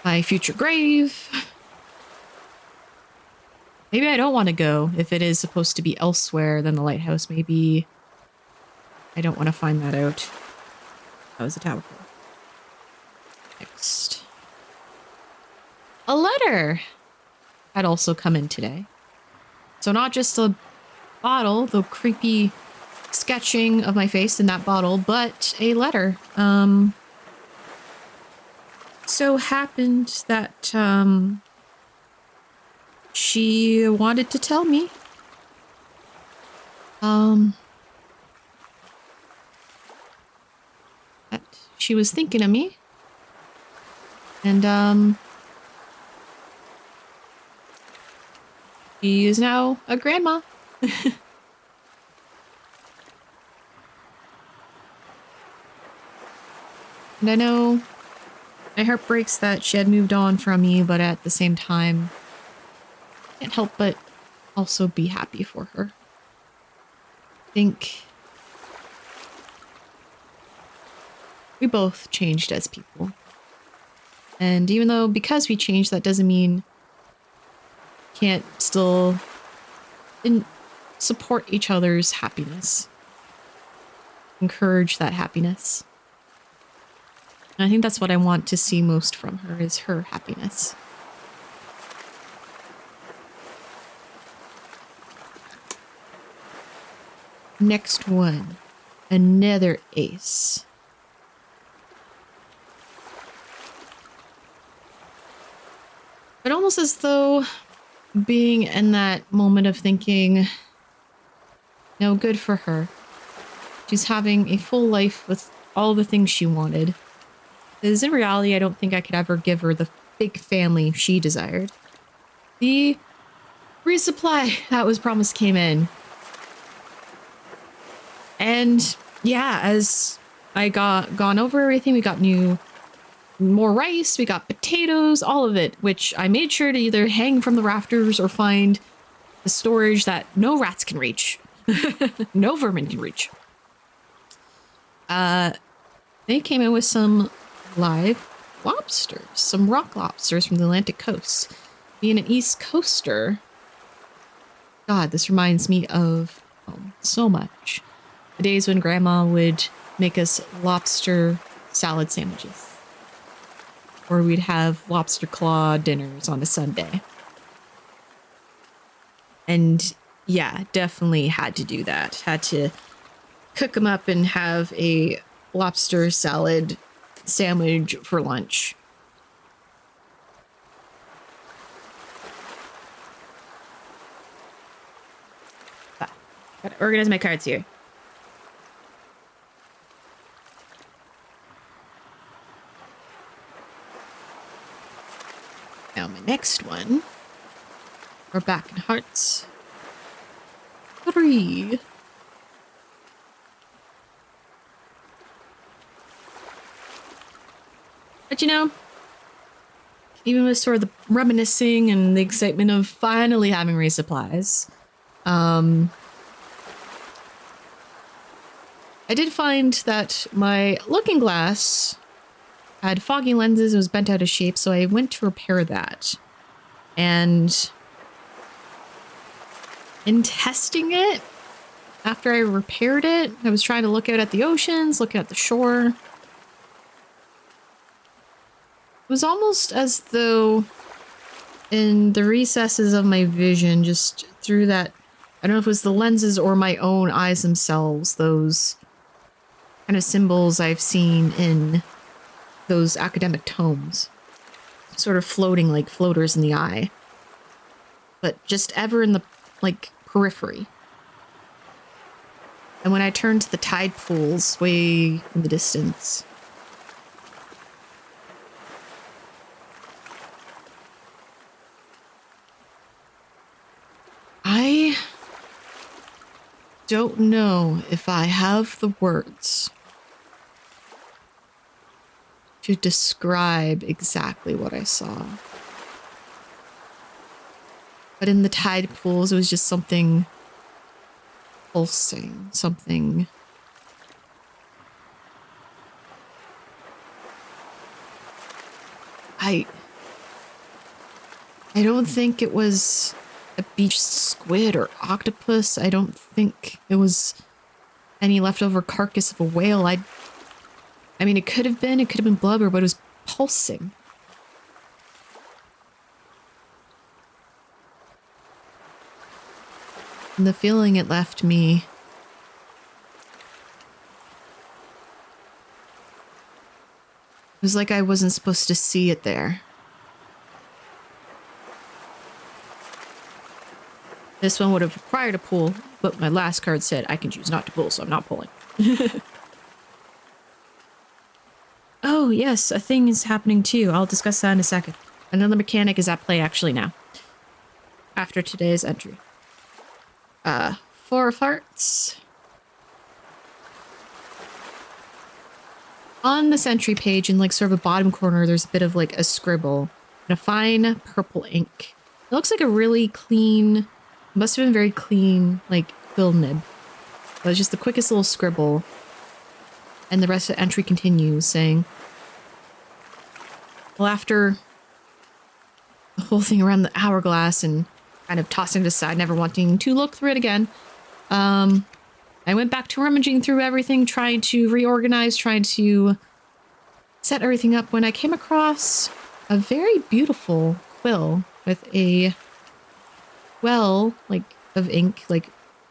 my future grave? Maybe I don't want to go. If it is supposed to be elsewhere than the lighthouse, maybe I don't want to find that out. That was a tower pull. Next. A letter had also come in today. So not just a bottle, the creepy sketching of my face in that bottle, but a letter. So happened that she wanted to tell me she was thinking of me. And, she is now a grandma. And I know my heart breaks that she had moved on from me, but at the same time, I can't help but also be happy for her. I think we both changed as people. And even though because we changed, that doesn't mean can't still support each other's happiness. Encourage that happiness. And I think that's what I want to see most from her, is her happiness. Next one. Another ace. But almost as though being in that moment of thinking, no, good for her. She's having a full life with all the things she wanted. Because in reality, I don't think I could ever give her the big family she desired. The resupply that was promised came in. And yeah, as I gone over everything, we got more rice, we got potatoes, all of it, which I made sure to either hang from the rafters or find the storage that no rats can reach. No vermin can reach. They came in with some live lobsters, some rock lobsters from the Atlantic coast. Being an East Coaster, God, this reminds me of home so much. The days when Grandma would make us lobster salad sandwiches. Or we'd have lobster claw dinners on a Sunday. And yeah, definitely had to do that. Had to cook them up and have a lobster salad sandwich for lunch. Gotta organize my cards here. Now my next one. We're back in hearts. 3. But you know, even with sort of the reminiscing and the excitement of finally having resupplies, I did find that my looking glass had foggy lenses. It was bent out of shape, so I went to repair that. And in testing it, after I repaired it, I was trying to look out at the oceans, looking at the shore. It was almost as though in the recesses of my vision, just through that, I don't know if it was the lenses or my own eyes themselves, those kind of symbols I've seen in those academic tomes, sort of floating like floaters in the eye, but just ever in the periphery. And when I turned to the tide pools way in the distance, I don't know if I have the words to describe exactly what I saw. But in the tide pools, it was just something pulsing, something I don't think it was a beach squid or octopus. I don't think it was any leftover carcass of a whale. I mean, it could have been blubber, but it was pulsing. And the feeling it left me was like I wasn't supposed to see it there. This one would have required a pull, but my last card said I can choose not to pull, so I'm not pulling. yes, a thing is happening too. I'll discuss that in a second. Another mechanic is at play actually now. After today's entry. 4 of hearts. On the entry page in like sort of a bottom corner, there's a bit of like a scribble and a fine purple ink. It looks like a really clean, must have been very clean, like quill nib. But it's just the quickest little scribble. And the rest of the entry continues saying, well, after the whole thing around the hourglass and kind of tossing it aside, never wanting to look through it again, I went back to rummaging through everything, trying to reorganize, trying to set everything up when I came across a very beautiful quill with a well, like, of ink, like,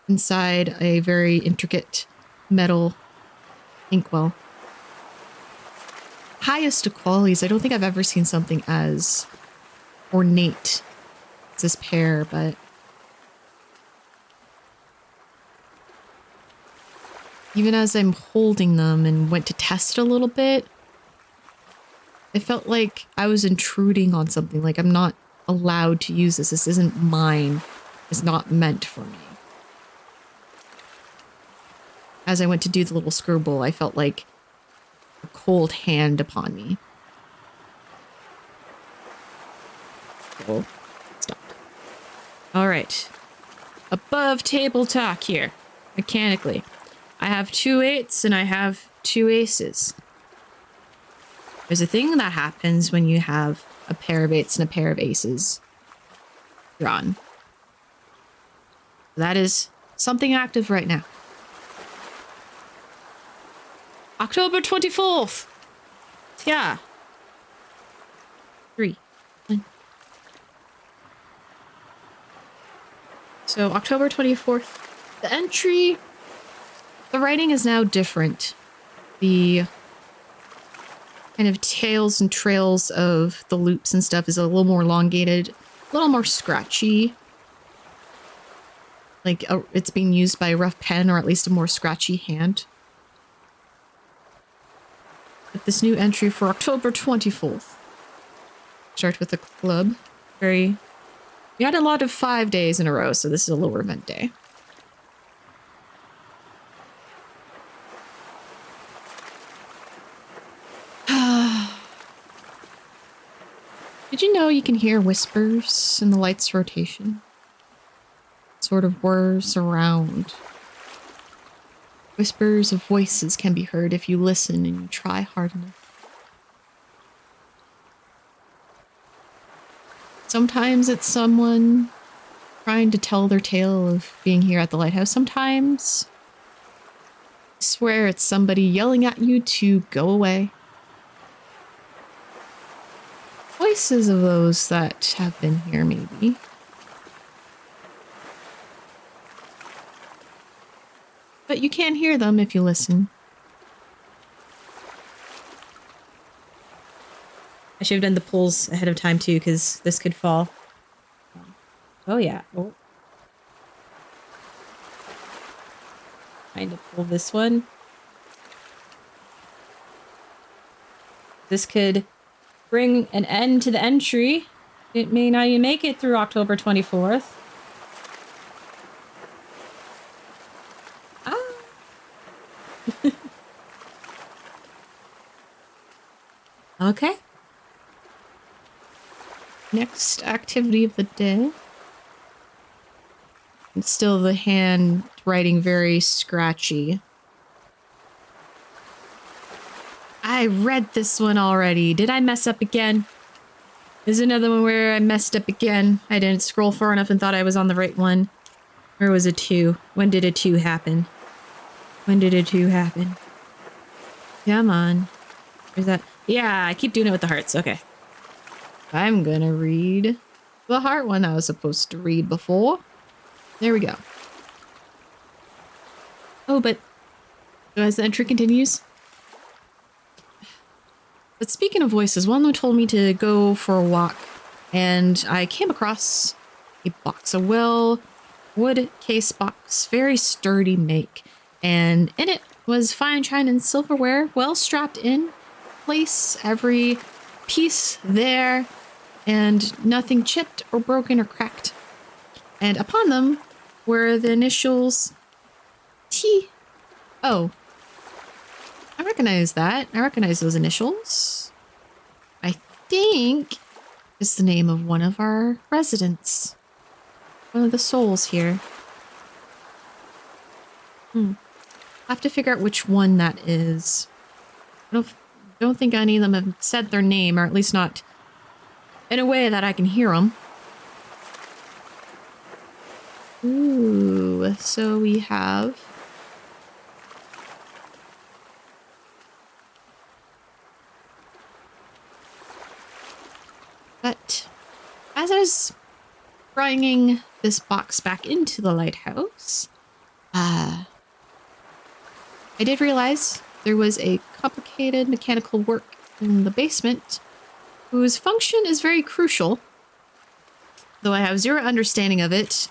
inside a very intricate metal inkwell. Highest of qualities. I don't think I've ever seen something as ornate as this pair, but even as I'm holding them and went to test a little bit, it felt like I was intruding on something. Like I'm not allowed to use this. This isn't mine. It's not meant for me. As I went to do the little scribble, I felt like a cold hand upon me. Oh, stop. All right. Above table talk here, mechanically. I have 2 8s and I have 2 aces. There's a thing that happens when you have a pair of 8s and a pair of aces drawn. That is something active right now. October 24th. Yeah. 3. 1. So October 24th. The entry... The writing is now different. The kind of tails and trails of the loops and stuff is a little more elongated, a little more scratchy. Like it's being used by a rough pen or at least a more scratchy hand. But this new entry for October 24th. Start with a club. We had a lot of 5 days in a row, so this is a lower event day. Did you know you can hear whispers in the light's rotation? Sort of whirs around. Whispers of voices can be heard if you listen and you try hard enough. Sometimes it's someone trying to tell their tale of being here at the lighthouse. Sometimes I swear it's somebody yelling at you to go away. Voices of those that have been here, maybe. But you can't hear them if you listen. I should have done the pulls ahead of time too, because this could fall. Oh yeah. Oh. Trying to pull this one. This could bring an end to the entry. It may not even make it through October 24th. Ah. Okay. Next activity of the day. And still the hand writing very scratchy. I read this one already. Did I mess up again? There's another one where I messed up again. I didn't scroll far enough and thought I was on the right one. Or was it 2? When did a 2 happen? When did a 2 happen? Come on. Where's that? Yeah, I keep doing it with the hearts. Okay. I'm gonna read the heart one I was supposed to read before. There we go. Oh, but as the entry continues. But speaking of voices, one of them told me to go for a walk, and I came across a box, a wood case box, very sturdy make, and in it was fine china and silverware, well strapped in, place, every piece there, and nothing chipped or broken or cracked. And upon them were the initials T. Oh, I recognize that. I recognize those initials. I think it's the name of one of our residents. One of the souls here. I have to figure out which one that is. I don't think any of them have said their name, or at least not in a way that I can hear them. Ooh, so we have... But as I was bringing this box back into the lighthouse, I did realize there was a complicated mechanical work in the basement whose function is very crucial, though I have zero understanding of it.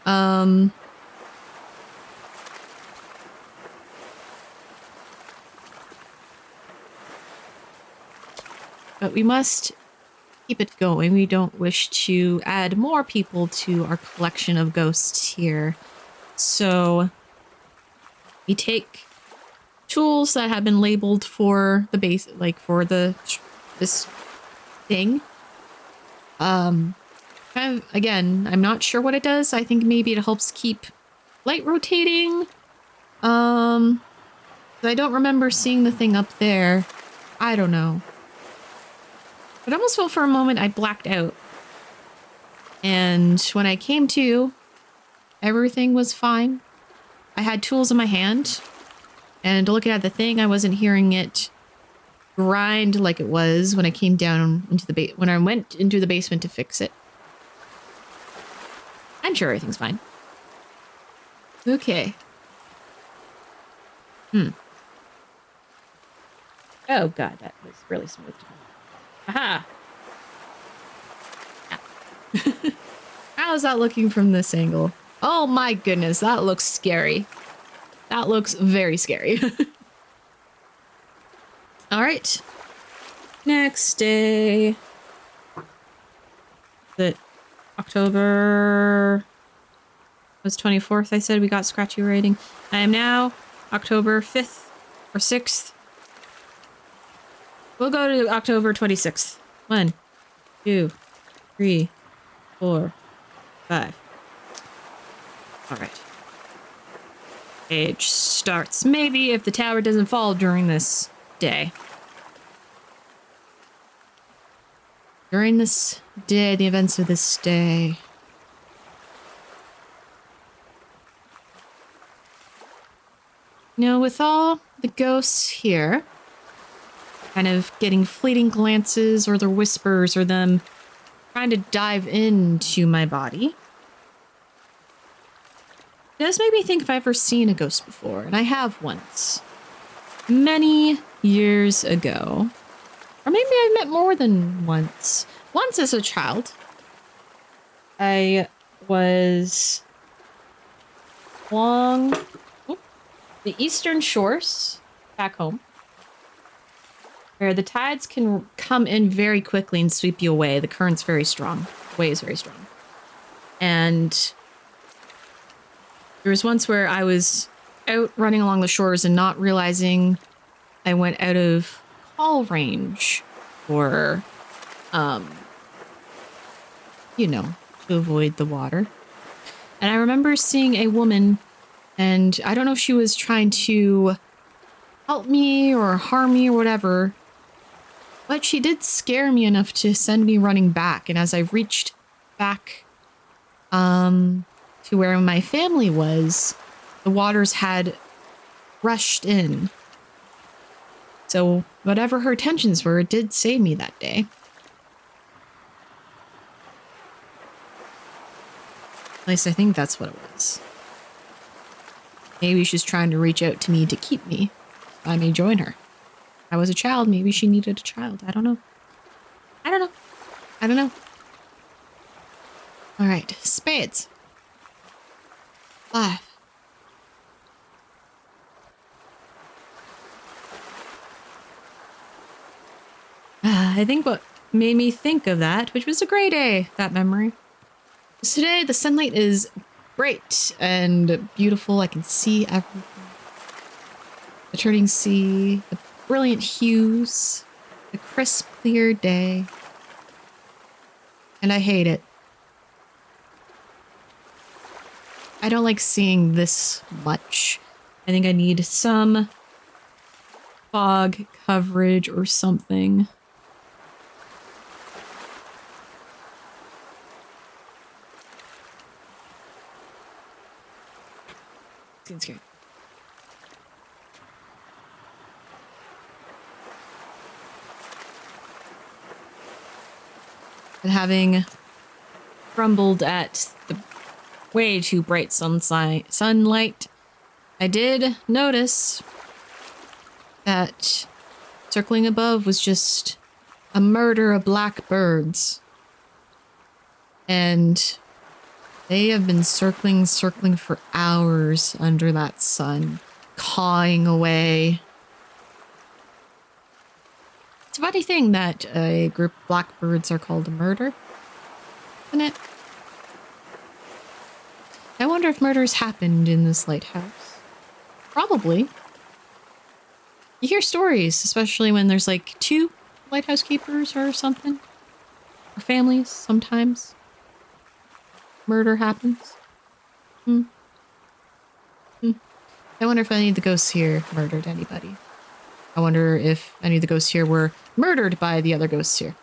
But we must keep it going. We don't wish to add more people to our collection of ghosts here. So we take tools that have been labeled for the base, like for this thing. Kind of, again, I'm not sure what it does. I think maybe it helps keep light rotating. I don't remember seeing the thing up there. I don't know. But I almost felt for a moment I blacked out. And when I came to, everything was fine. I had tools in my hand. And looking at the thing, I wasn't hearing it grind like it was when I came down into the when I went into the basement to fix it. I'm sure everything's fine. Okay. Oh god, that was really smooth. Aha! Yeah. How's that looking from this angle? Oh my goodness, that looks scary. That looks very scary. All right. Next day. The October was 24th. I said we got scratchy rating. I am now October 5th or 6th. We'll go to October 26th. 1, 2, 3, 4, 5. All right. Age starts maybe if the tower doesn't fall during this day. During this day, the events of this day. You know, with all the ghosts here, kind of getting fleeting glances or their whispers or them trying to dive into my body, it does make me think if I've ever seen a ghost before, and I have once. Many years ago. Or maybe I met more than once. Once as a child. I was along the eastern shores back home, where the tides can come in very quickly and sweep you away. The current's very strong. The wave is very strong. And there was once where I was out running along the shores and not realizing I went out of call range for, you know, to avoid the water. And I remember seeing a woman, and I don't know if she was trying to help me or harm me or whatever, but she did scare me enough to send me running back. And as I reached back to where my family was, the waters had rushed in. So whatever her intentions were, it did save me that day. At least I think that's what it was. Maybe she's trying to reach out to me to keep me. I may join her. I was a child. Maybe she needed a child. I don't know. I don't know. I don't know. All right. Spades. 5. I think what made me think of that, which was a great day, that memory. Today, the sunlight is bright and beautiful. I can see everything. The turning sea, the brilliant hues, the crisp, clear day. And I hate it. I don't like seeing this much. I think I need some fog coverage or something. Seems scary. And having grumbled at the way too bright sunlight, I did notice that circling above was just a murder of blackbirds. And they have been circling for hours under that sun, cawing away. It's a funny thing that a group of blackbirds are called a murder, isn't it? I wonder if murders happened in this lighthouse. Probably. You hear stories, especially when there's like 2 lighthouse keepers or something. Or families, sometimes. Murder happens. I wonder if any of the ghosts here murdered anybody. I wonder if any of the ghosts here were murdered by the other ghosts here.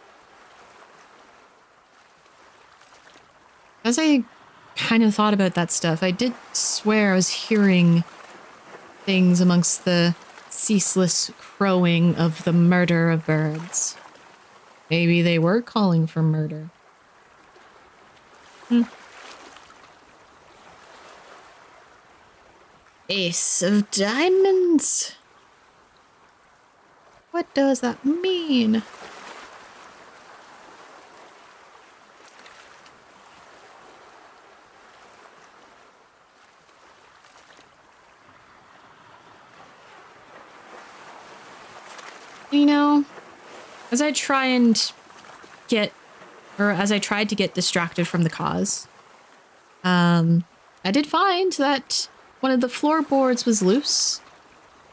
As I kind of thought about that stuff, I did swear I was hearing things amongst the ceaseless crowing of the murder of birds. Maybe they were calling for murder. Ace of diamonds. What does that mean? You know, as I tried to get distracted from the cause, I did find that one of the floorboards was loose,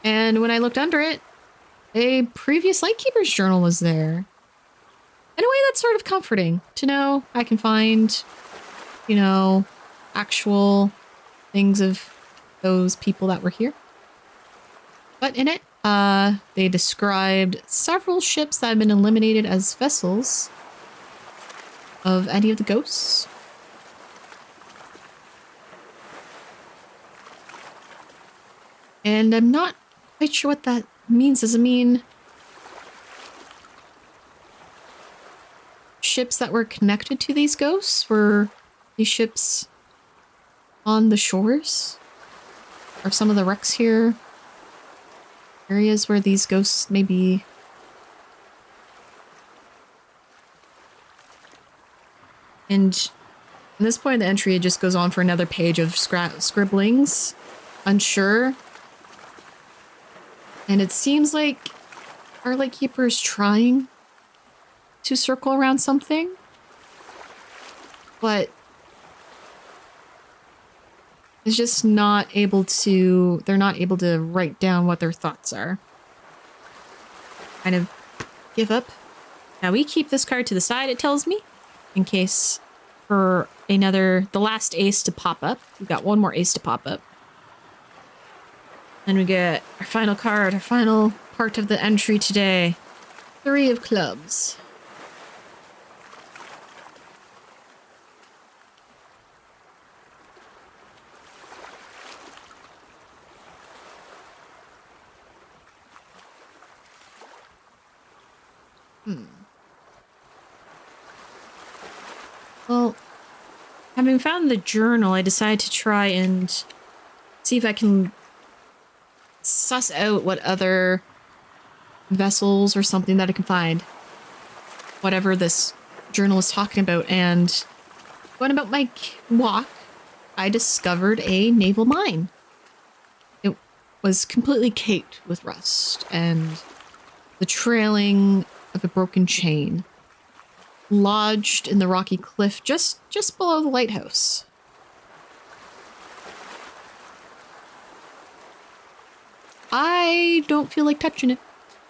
and when I looked under it, a previous Lightkeeper's journal was there. In a way, that's sort of comforting to know I can find, you know, actual things of those people that were here. But in it, they described several ships that had been eliminated as vessels of any of the ghosts. And I'm not quite sure what that means. Does it mean ships that were connected to these ghosts? Were these ships on the shores? Are some of the wrecks here areas where these ghosts may be? And at this point, the entry just goes on for another page of scribblings. Unsure. And it seems like our Lightkeeper is trying to circle around something, but is just not able to, they're not able to write down what their thoughts are. Kind of give up. Now we keep this card to the side, it tells me, in case for the last ace to pop up. We've got one more ace to pop up. Then we get our final card, our final part of the entry today. 3 of clubs. Well, having found the journal, I decided to try and see if I can suss out what other vessels or something that I can find. Whatever this journal is talking about. And going about my walk, I discovered a naval mine. It was completely caked with rust, and the trailing of a broken chain, lodged in the rocky cliff just below the lighthouse. I don't feel like touching it.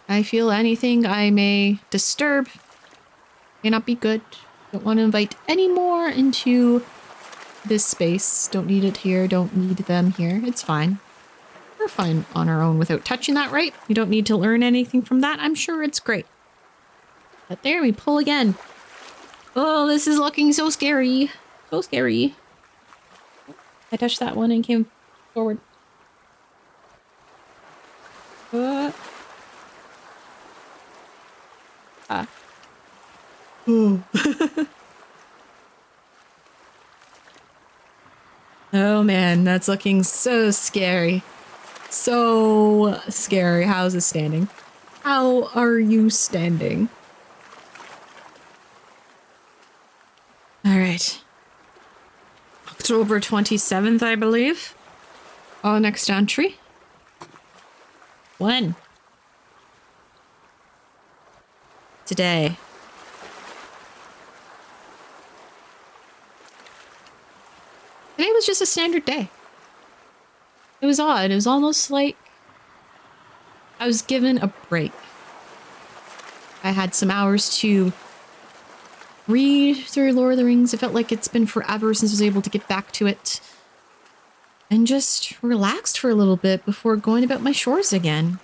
I feel anything I may disturb may not be good. Don't want to invite any more into this space. Don't need it here. Don't need them here. It's fine. We're fine on our own without touching that, right? You don't need to learn anything from that. I'm sure it's great. But there we pull again. Oh, this is looking so scary. So scary. I touched that one and came forward. Ooh. Oh man, that's looking so scary. So scary. How's it standing? How are you standing? All right. October 27th, I believe. Next entry. When? Today. Today was just a standard day. It was odd. It was almost like I was given a break. I had some hours to read through Lord of the Rings. It felt like it's been forever since I was able to get back to it. And just relaxed for a little bit before going about my chores again.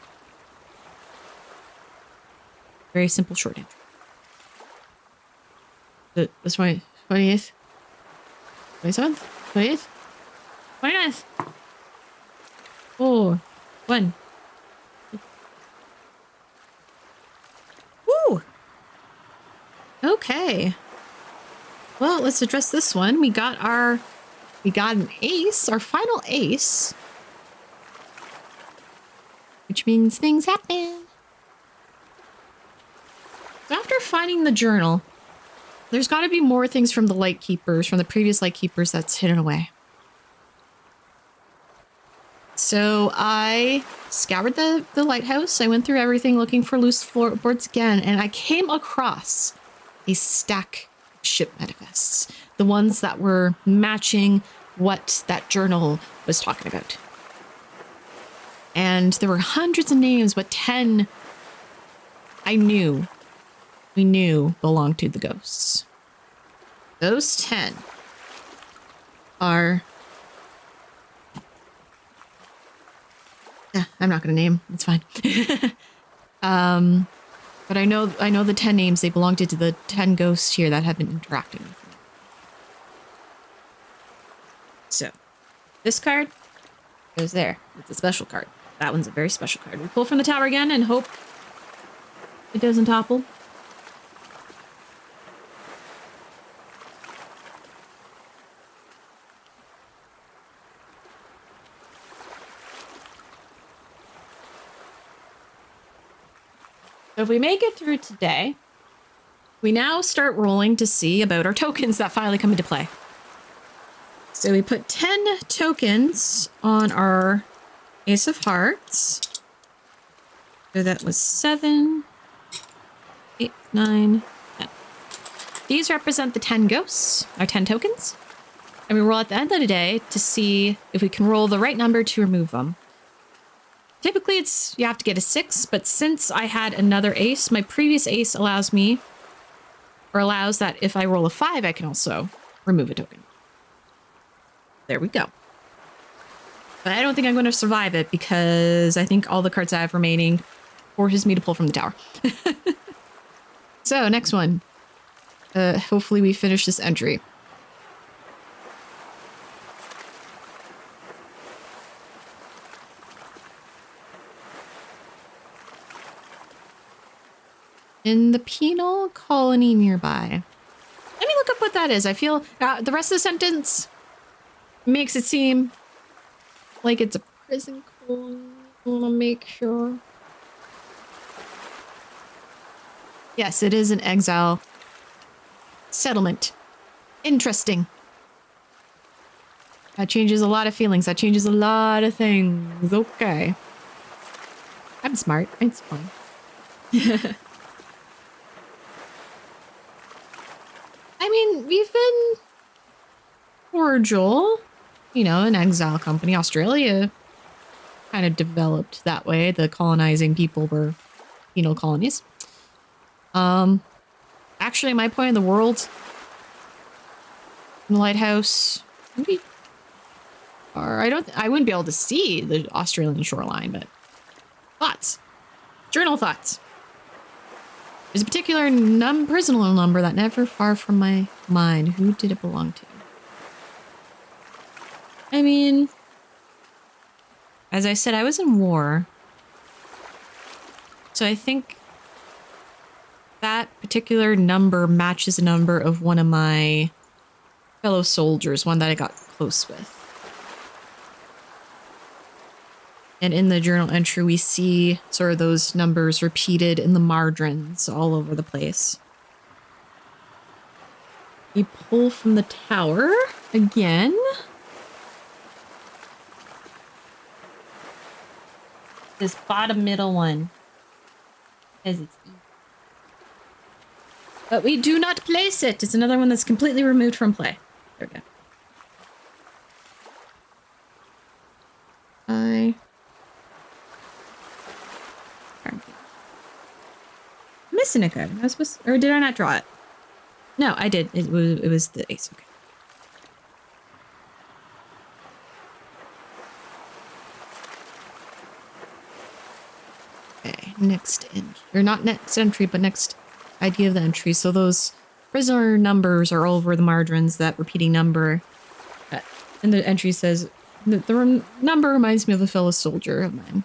Very simple short answer. That's my 20th? 27th? 20th? 29th? Oh, when? Woo! Okay. Well, let's address this one. We got an ace, our final ace. Which means things happen. So after finding the journal, there's got to be more things from the lightkeepers, from the previous lightkeepers that's hidden away. So I scoured the lighthouse. I went through everything looking for loose floorboards again, and I came across a stack of ship manifests. The ones that were matching what that journal was talking about. And there were hundreds of names, but 10 we knew belonged to the ghosts. Those 10 are... Yeah, I'm not going to name. It's fine. But I know the 10 names. They belong to the 10 ghosts here that have been interacting with me. So, this card goes there. It's a special card. That one's a very special card. We pull from the tower again and hope it doesn't topple. So if we make it through today, we now start rolling to see about our tokens that finally come into play. So we put 10 tokens on our Ace of Hearts. So that was 7, 8, 9, 10. These represent the 10 ghosts, our 10 tokens. And we roll at the end of the day to see if we can roll the right number to remove them. Typically, you have to get a 6, but since I had another ace, my previous ace allows that if I roll a 5, I can also remove a token. There we go. But I don't think I'm going to survive it because I think all the cards I have remaining forces me to pull from the tower. So, next one. Hopefully we finish this entry. In the penal colony nearby. Let me look up what that is. I feel the rest of the sentence makes it seem like it's a prison colony. I want to make sure. Yes, it is an exile settlement. Interesting. That changes a lot of feelings. That changes a lot of things. Okay. I'm smart. It's fine. I mean, we've been cordial, you know, an exile company. Australia kind of developed that way. The colonizing people were penal colonies. Actually, my point in the world, in the lighthouse, maybe, or I wouldn't be able to see the Australian shoreline, but thoughts, journal thoughts. There's a particular personal number that never far from my mind. Who did it belong to? I mean, as I said, I was in war. So I think that particular number matches a number of one of my fellow soldiers, one that I got close with. And in the journal entry, we see sort of those numbers repeated in the margins all over the place. We pull from the tower again. This bottom middle one. Because it's easy. But we do not place it. It's another one that's completely removed from play. There we go. I'm missing a card. I was supposed to, or did I not draw it? No, I did. It was the ace. Okay. Okay, next entry. Or not next entry, but next idea of the entry. So those prisoner numbers are all over the margins, that repeating number. And the entry says, the number reminds me of a fellow soldier of mine.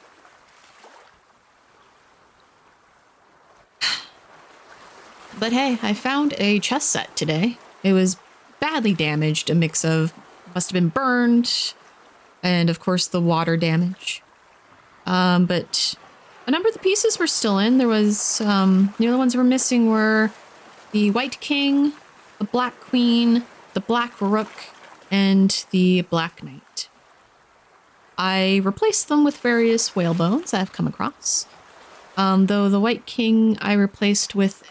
But hey, I found a chess set today. It was badly damaged, a mix of must have been burned, and of course the water damage. But a number of the pieces were still in. There was, the only ones that were missing were the White King, the Black Queen, the Black Rook, and the Black Knight. I replaced them with various whale bones I've come across. Though the White King I replaced with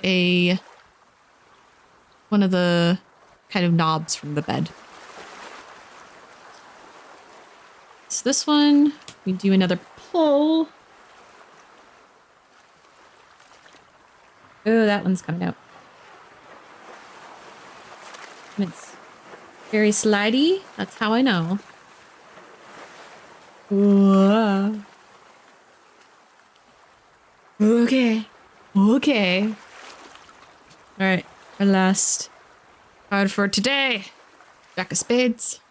one of the kind of knobs from the bed. So this one, we do another pull. Oh, that one's coming out. And it's very slidey. That's how I know. Whoa. Okay. Okay. All right. Our last card for today. Jack of Spades.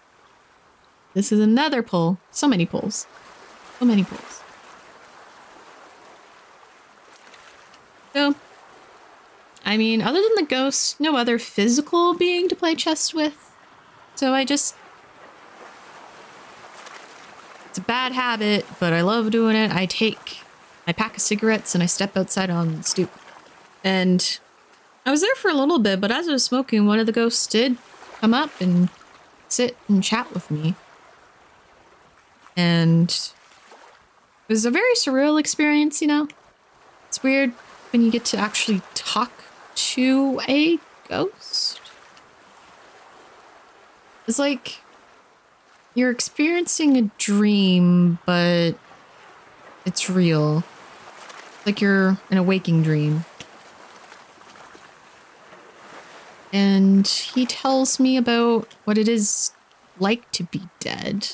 This is another pull. So many pulls. So many pulls. So, I mean, other than the ghost, no other physical being to play chess with. So it's a bad habit, but I love doing it. I take my pack of cigarettes and I step outside on the stoop. And I was there for a little bit, but as I was smoking, one of the ghosts did come up and sit and chat with me. And it was a very surreal experience, you know? It's weird when you get to actually talk to a ghost. It's like you're experiencing a dream, but it's real. Like you're in a waking dream. And he tells me about what it is like to be dead.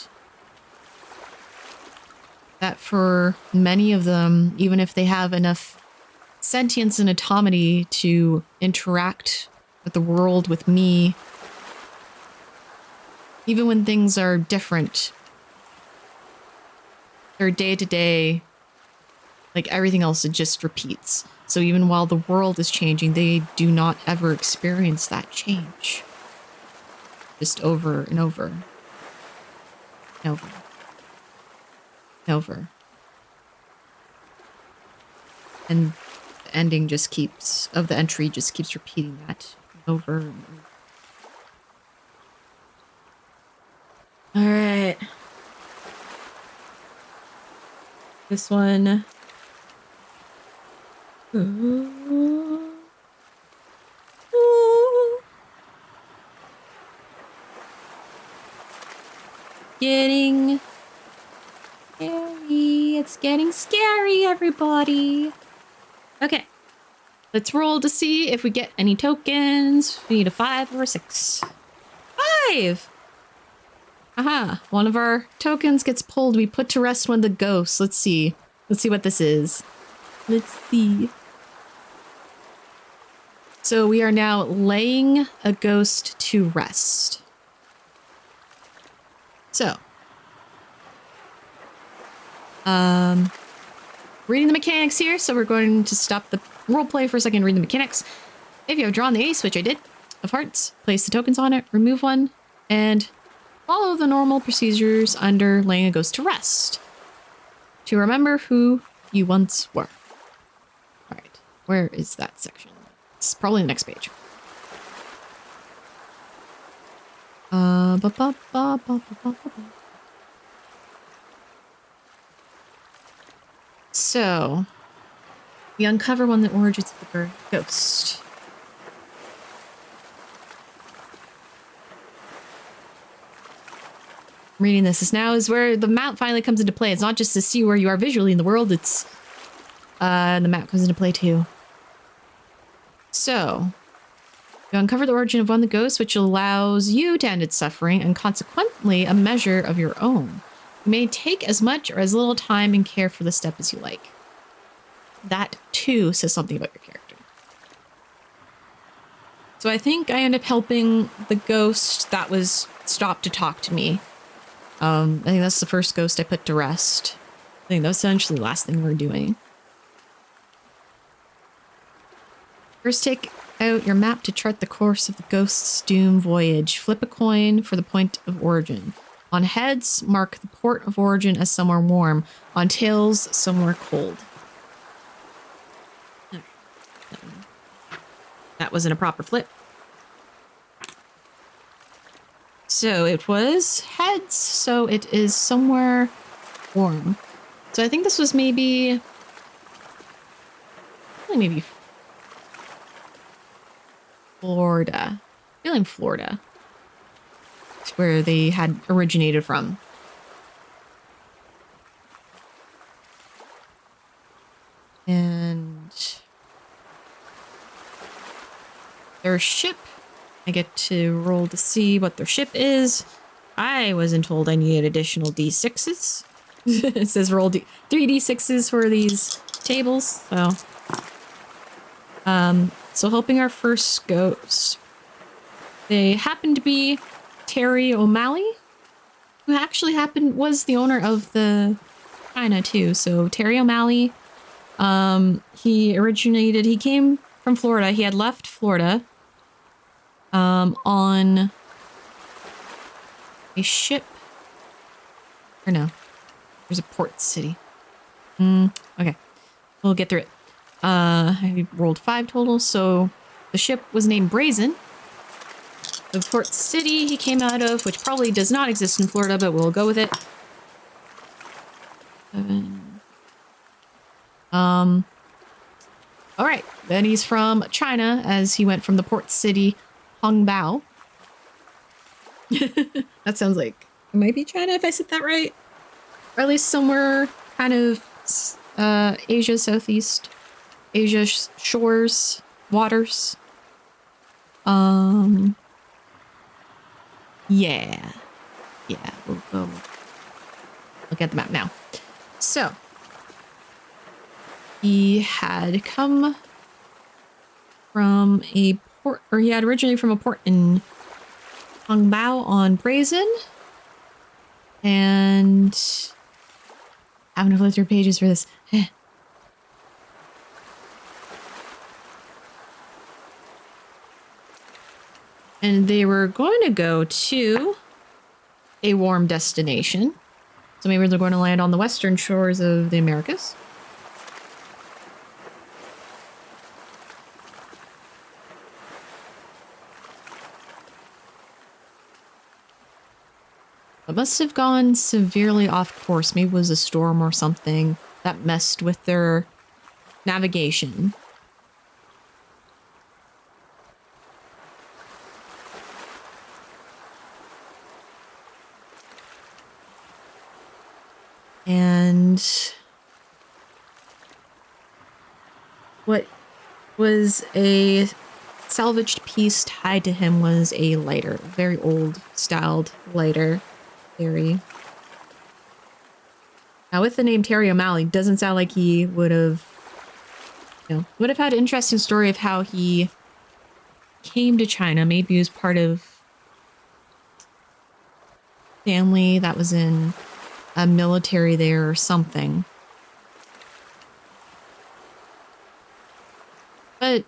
That for many of them, even if they have enough sentience and autonomy to interact with the world, with me, even when things are different, their day to day, like everything else, it just repeats. So even while the world is changing, they do not ever experience that change. Just over and over. And over. And over. And the ending just keeps, of the entry just keeps repeating that over and over. All right. This one. Ooh. Ooh. getting scary. It's getting scary, everybody. Okay. Let's roll to see if we get any tokens. We need a 5 or a 6. 5! Aha. One of our tokens gets pulled. We put to rest one of the ghosts. Let's see. Let's see what this is. Let's see. So we are now laying a ghost to rest. So. Reading the mechanics here. So we're going to stop the roleplay for a second and read the mechanics. If you have drawn the ace, which I did, of hearts, place the tokens on it, remove one, and follow the normal procedures under laying a ghost to rest. To remember who you once were. All right, where is that section? It's probably the next page. So, we uncover one of the origins of the ghost. Reading this now is where the map finally comes into play. It's not just to see where you are visually in the world, it's the map comes into play too. So, you uncover the origin of one of the ghosts, which allows you to end its suffering and consequently a measure of your own. You may take as much or as little time and care for the step as you like. That too says something about your character. So I think I end up helping the ghost that was stopped to talk to me. I think that's the first ghost I put to rest. I think that's essentially the last thing we're doing. First, take out your map to chart the course of the ghost's doom voyage. Flip a coin for the point of origin. On heads, mark the port of origin as somewhere warm. On tails, somewhere cold. That wasn't a proper flip. So it was heads, so it is somewhere warm. So I think this was maybe Florida. Feeling Florida. It's where they had originated from. And their ship, I get to roll to see what their ship is. I wasn't told I needed additional D6s. It says roll 3D6s for these tables. So helping our first ghost. They happen to be Terry O'Malley, who actually was the owner of the China too. So Terry O'Malley, he came from Florida. He had left Florida on a ship. Or no, there's a port city. Okay, we'll get through it. I rolled 5 total, so the ship was named Brazen. The port city he came out of, which probably does not exist in Florida, but we'll go with it. 7. All right. Then he's from China, as he went from the port city Hongbao. That sounds like it might be China if I said that right, or at least somewhere kind of Asia, Southeast Asia shores, waters. Yeah. We'll look at the map now. So, he had come from a port, or he had originally from a port in Hongbao on Brazen. And I'm gonna flip through pages for this. And they were going to go to a warm destination. So maybe they're going to land on the western shores of the Americas. It must have gone severely off course. Maybe it was a storm or something that messed with their navigation. And what was a salvaged piece tied to him was a lighter, a very old styled lighter. Terry. Now with the name Terry O'Malley, doesn't sound like he would have, would have had an interesting story of how he came to China. Maybe he was part of family that was in a military there or something. But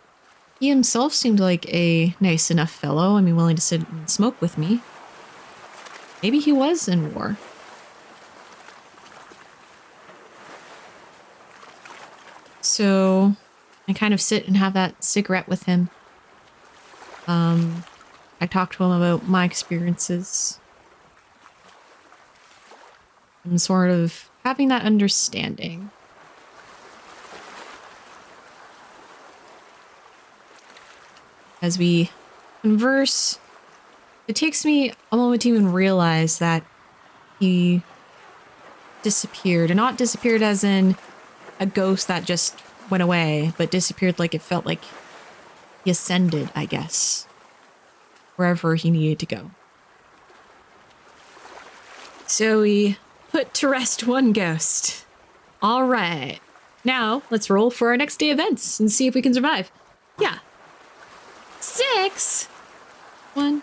he himself seemed like a nice enough fellow. I mean, willing to sit and smoke with me. Maybe he was in war. So I kind of sit and have that cigarette with him. I talked to him about my experiences. I'm sort of having that understanding. As we converse, it takes me a moment to even realize that he disappeared. And not disappeared as in a ghost that just went away, but disappeared like it felt like he ascended, I guess. Wherever he needed to go. So we put to rest one ghost. All right. Now, let's roll for our next day events and see if we can survive. Yeah. 6. 1,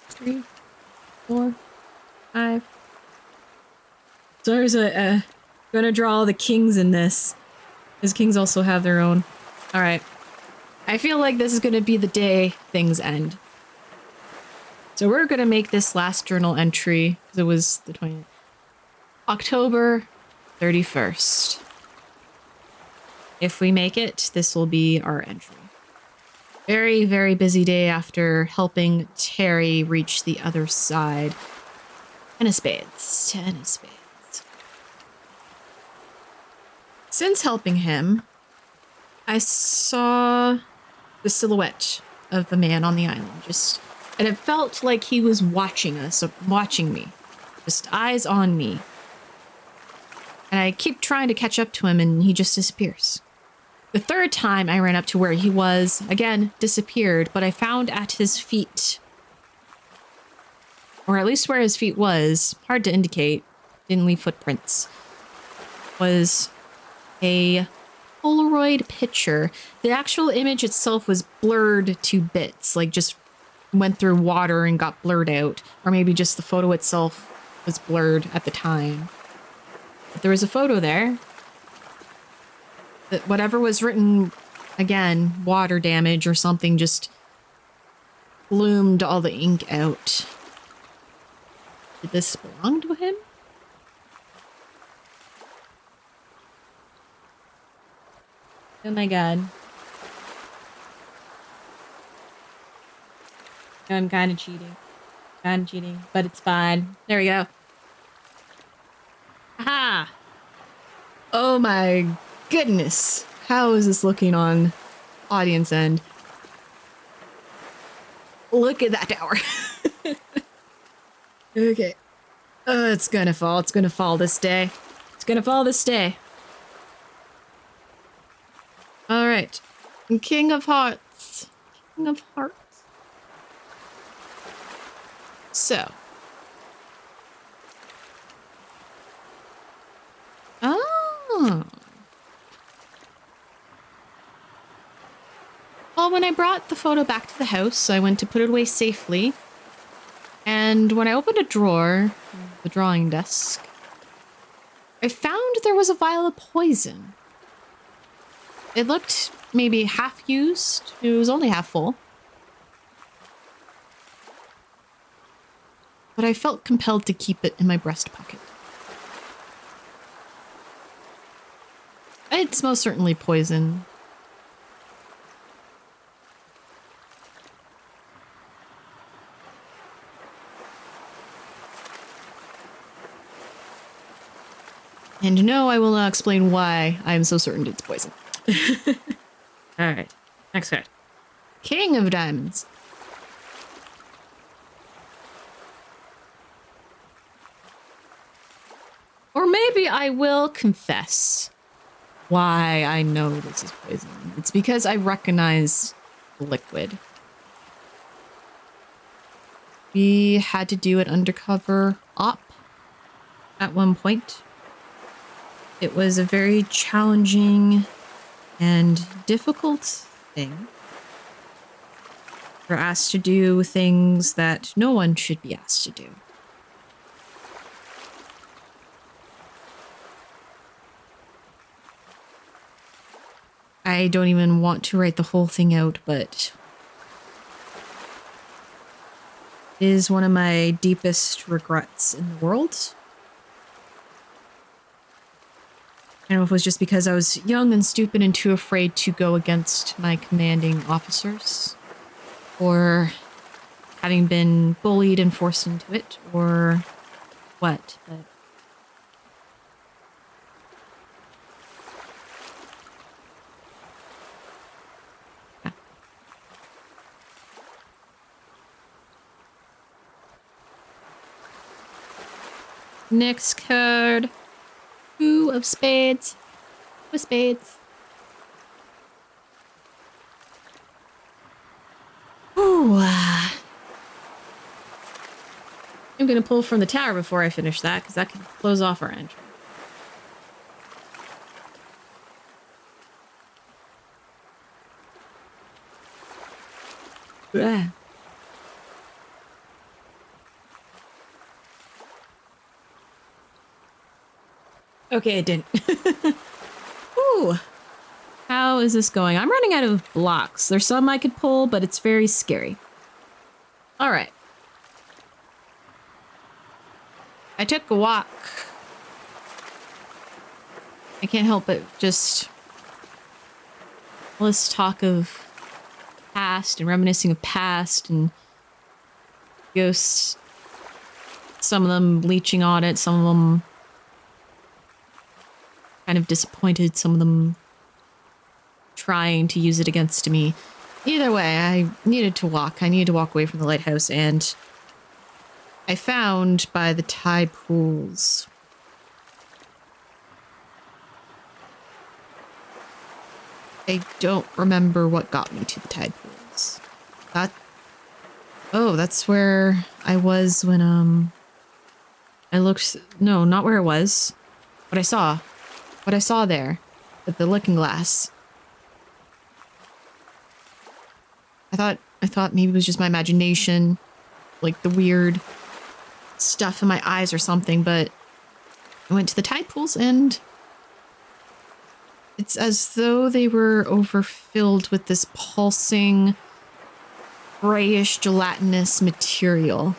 3, 4, 5. So there's gonna draw all the kings in this. Because kings also have their own. All right. I feel like this is gonna be the day things end. So we're gonna make this last journal entry because it was the 20th. October 31st. If we make it, this will be our entry. Very, very busy day after helping Terry reach the other side. 10 of spades. 10 of spades. Since helping him, I saw the silhouette of the man on the island. And it felt like he was watching us, watching me. Just eyes on me. And I keep trying to catch up to him and he just disappears. The third time I ran up to where he was, again, disappeared, but I found at his feet, or at least where his feet was, hard to indicate, didn't leave footprints, was a Polaroid picture. The actual image itself was blurred to bits, like just went through water and got blurred out, or maybe just the photo itself was blurred at the time. But there was a photo there. That whatever was written, again, water damage or something, just bloomed all the ink out. Did this belong to him? Oh my god. I'm kind of cheating. But it's fine. There we go. Aha! Oh my goodness. How is this looking on audience end? Look at that tower. Okay. It's gonna fall. It's gonna fall this day. It's gonna fall this day. All right. King of Hearts. King of Hearts. So. Oh. Well, when I brought the photo back to the house, I went to put it away safely. And when I opened a drawer, the drawing desk, I found there was a vial of poison. It looked maybe half used. It was only half full. But I felt compelled to keep it in my breast pocket. It's most certainly poison. And no, I will not explain why I am so certain it's poison. Alright, next card. King of Diamonds. Or maybe maybe I will confess why I know this is poison. It's because I recognize the liquid. We had to do an undercover op at one point. It was a very challenging and difficult thing. We're asked to do things that no one should be asked to do. I don't even want to write the whole thing out, but it is one of my deepest regrets in the world. I don't know if it was just because I was young and stupid and too afraid to go against my commanding officers, or having been bullied and forced into it, or what, but yeah. Next card. 2 of spades. 2 of spades. Ooh. I'm gonna pull from the tower before I finish that, because that can close off our entry. Blah. Okay, it didn't. Ooh. How is this going? I'm running out of blocks. There's some I could pull, but it's very scary. All right. I took a walk. I can't help but just all this talk of past and reminiscing of past and ghosts. Some of them leeching on it, some of them kind of disappointed, some of them trying to use it against me. Either way, I needed to walk. I needed to walk away from the lighthouse, and I found by the tide pools I don't remember what got me to the tide pools. Oh, that's where I was when I looked. No, not where it was. What I saw there at the looking glass. I thought maybe it was just my imagination, like the weird stuff in my eyes or something, but I went to the tide pools and it's as though they were overfilled with this pulsing, grayish, gelatinous material.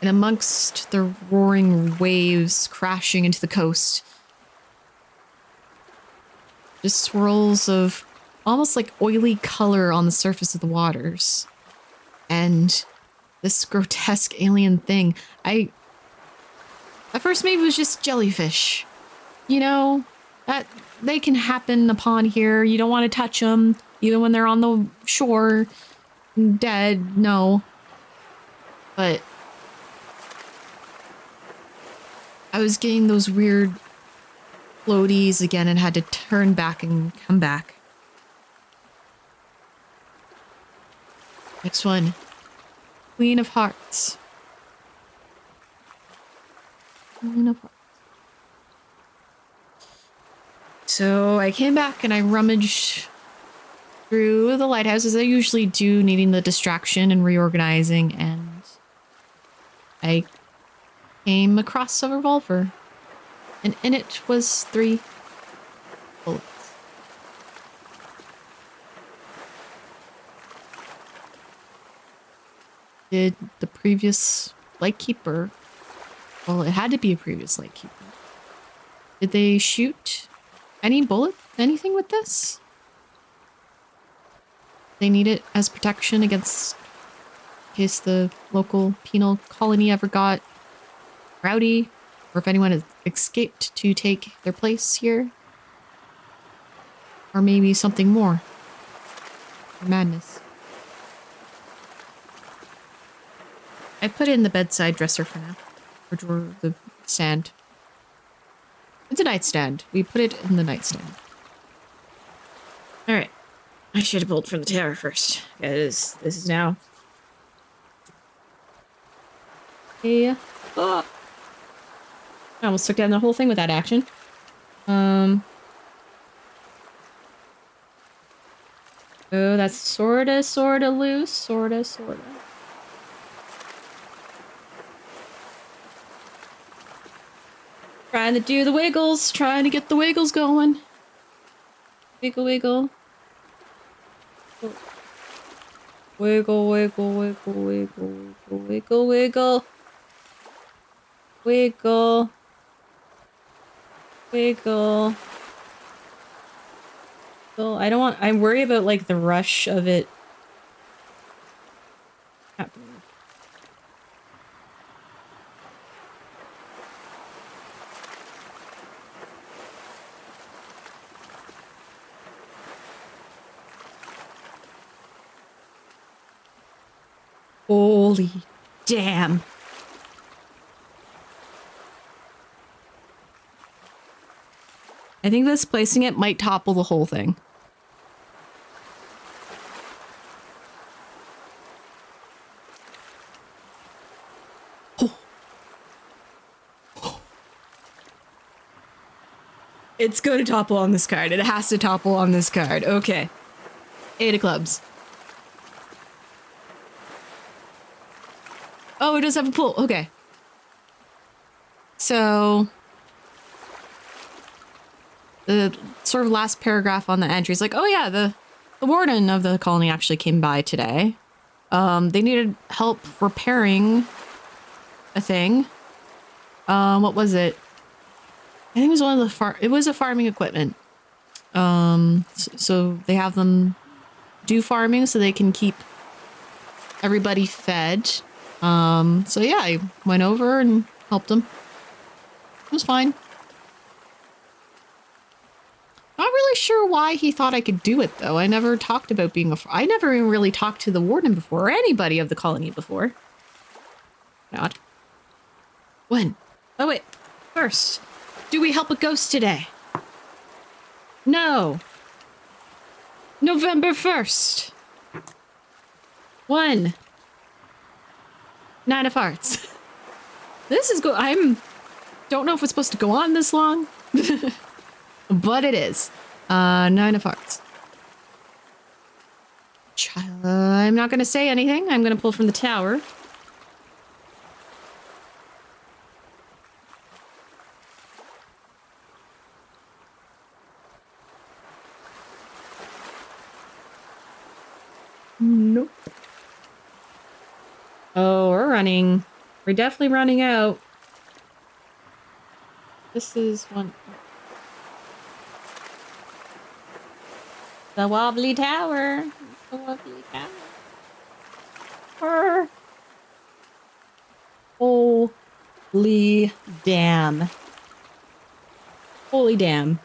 And amongst the roaring waves crashing into the coast, just swirls of almost like oily color on the surface of the waters. And this grotesque alien thing, at first maybe it was just jellyfish. You know, that they can happen upon here. You don't want to touch them, even when they're on the shore, dead, no. But I was getting those weird floaties again and had to turn back and come back. Next one. Queen of Hearts. Queen of Hearts. So I came back and I rummaged through the lighthouse, as I usually do, needing the distraction and reorganizing, and I came across a revolver. And in it was 3 bullets. Did the previous lightkeeper, well, it had to be a previous lightkeeper. Did they shoot any bullet, anything with this? They need it as protection against, in case the local penal colony ever got rowdy, or if anyone has escaped to take their place here. Or maybe something more. Or madness. I put it in the bedside dresser for now. Or drawer, the stand. It's a nightstand. We put it in the nightstand. All right. I should have pulled from the tower first. Because this is now. Yeah. Oh. I almost took down the whole thing with that action. Oh, that's sorta loose. Sorta. Trying to do the wiggles. Trying to get the wiggles going. Wiggle, wiggle. Wiggle, wiggle, wiggle, wiggle, wiggle, wiggle. Wiggle. Wiggle. Well, I worry about, like, the rush of it happening. Holy damn. I think displacing it might topple the whole thing. It's going to topple on this card. It has to topple on this card. Okay. 8 of clubs. Oh, it does have a pull. Okay. So the sort of last paragraph on the entry is like, oh yeah, the warden of the colony actually came by today. They needed help repairing a thing. What was it? I think it was one of the it was a farming equipment. So they have them do farming so they can keep everybody fed. So yeah, I went over and helped them. It was fine. Not really sure why he thought I could do it though. I never talked about being I never even really talked to the warden before or anybody of the colony before. Not. When? Oh wait, first. Do we help a ghost today? No. November 1st. 1. 9 of hearts. This is don't know if it's supposed to go on this long, but it is. 9 of hearts. I'm not going to say anything. I'm going to pull from the tower. Nope. Oh, we're running. We're definitely running out. This is one. The wobbly tower. The wobbly tower. Holy damn. Holy damn.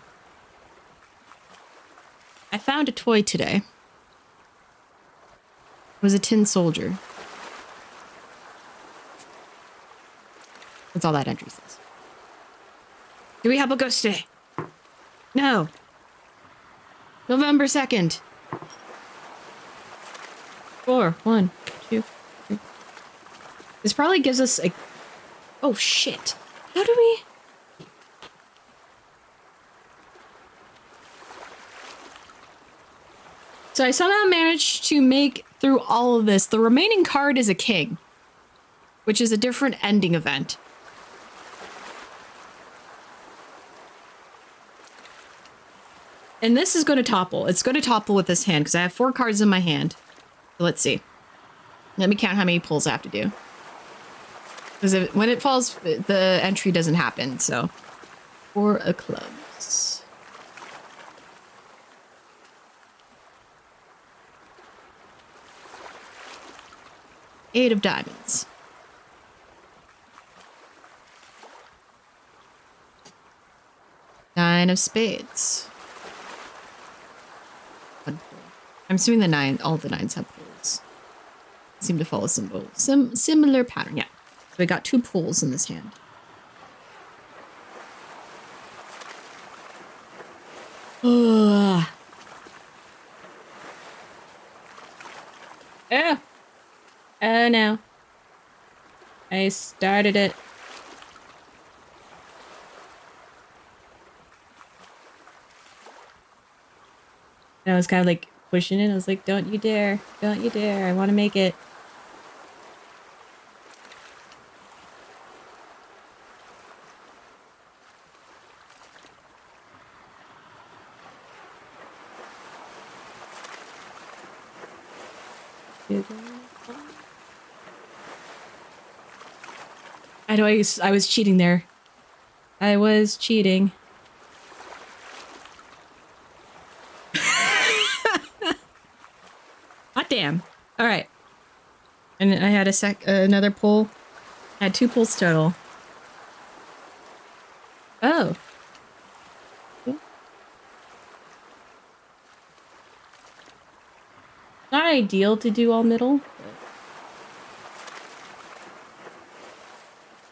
I found a toy today. It was a tin soldier. That's all that entry says. Do we have a ghost today? No. November 2nd. 4, 1, 2, 3. This probably gives us a... Oh, shit. How do we... So I somehow managed to make through all of this. The remaining card is a king, which is a different ending event. And this is going to topple. It's going to topple with this hand because I have 4 cards in my hand. So let's see. Let me count how many pulls I have to do. Because when it falls, the entry doesn't happen. So 4 of clubs. Eight of diamonds. 9 of spades. I'm assuming all the 9s have pulls. Seem to follow similar pattern. Yeah. So we got 2 pulls in this hand. Ugh. Oh. Oh no. I started it. And I was kind of like pushing it. I was like, don't you dare. Don't you dare. I want to make it. I was cheating there. I was cheating. Hot damn. All right. And I had another pull. I had 2 pulls total. Oh. Not ideal to do all middle.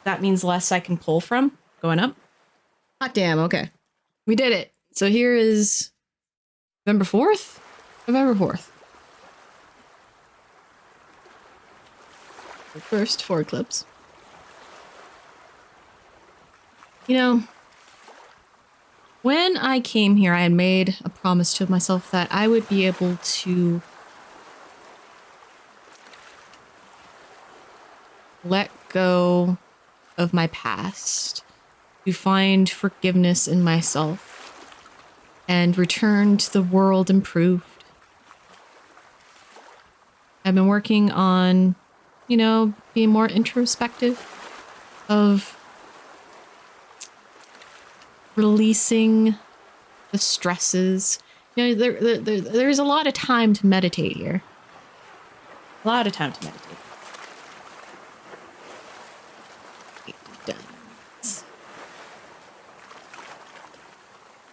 That means less I can pull from going up. Hot damn, okay. We did it. So here is November 4th? November 4th. The first 4 clips. You know, when I came here, I had made a promise to myself that I would be able to let go of my past, to find forgiveness in myself, and return to the world improved. I've been working on, you know, being more introspective, of releasing the stresses. You know, there's a lot of time to meditate here. A lot of time to meditate.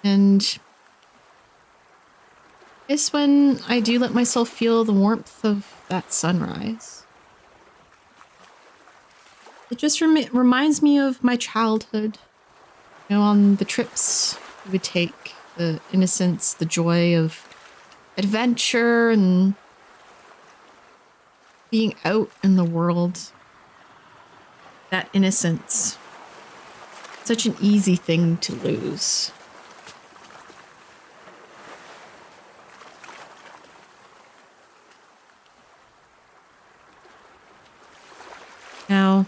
And it's when I do let myself feel the warmth of that sunrise. It just reminds me of my childhood. You know, on the trips we would take, the innocence, the joy of adventure and being out in the world. That innocence. Such an easy thing to lose. Now,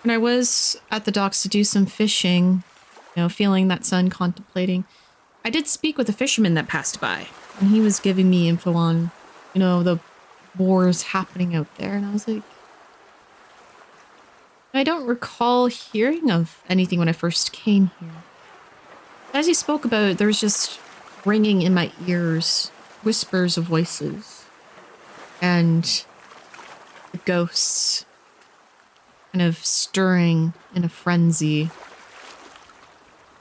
when I was at the docks to do some fishing, you know, feeling that sun, contemplating, I did speak with a fisherman that passed by, and he was giving me info on, you know, the wars happening out there, and I was like, I don't recall hearing of anything when I first came here. As he spoke about it, there was just ringing in my ears, whispers of voices, and the ghosts kind of stirring in a frenzy.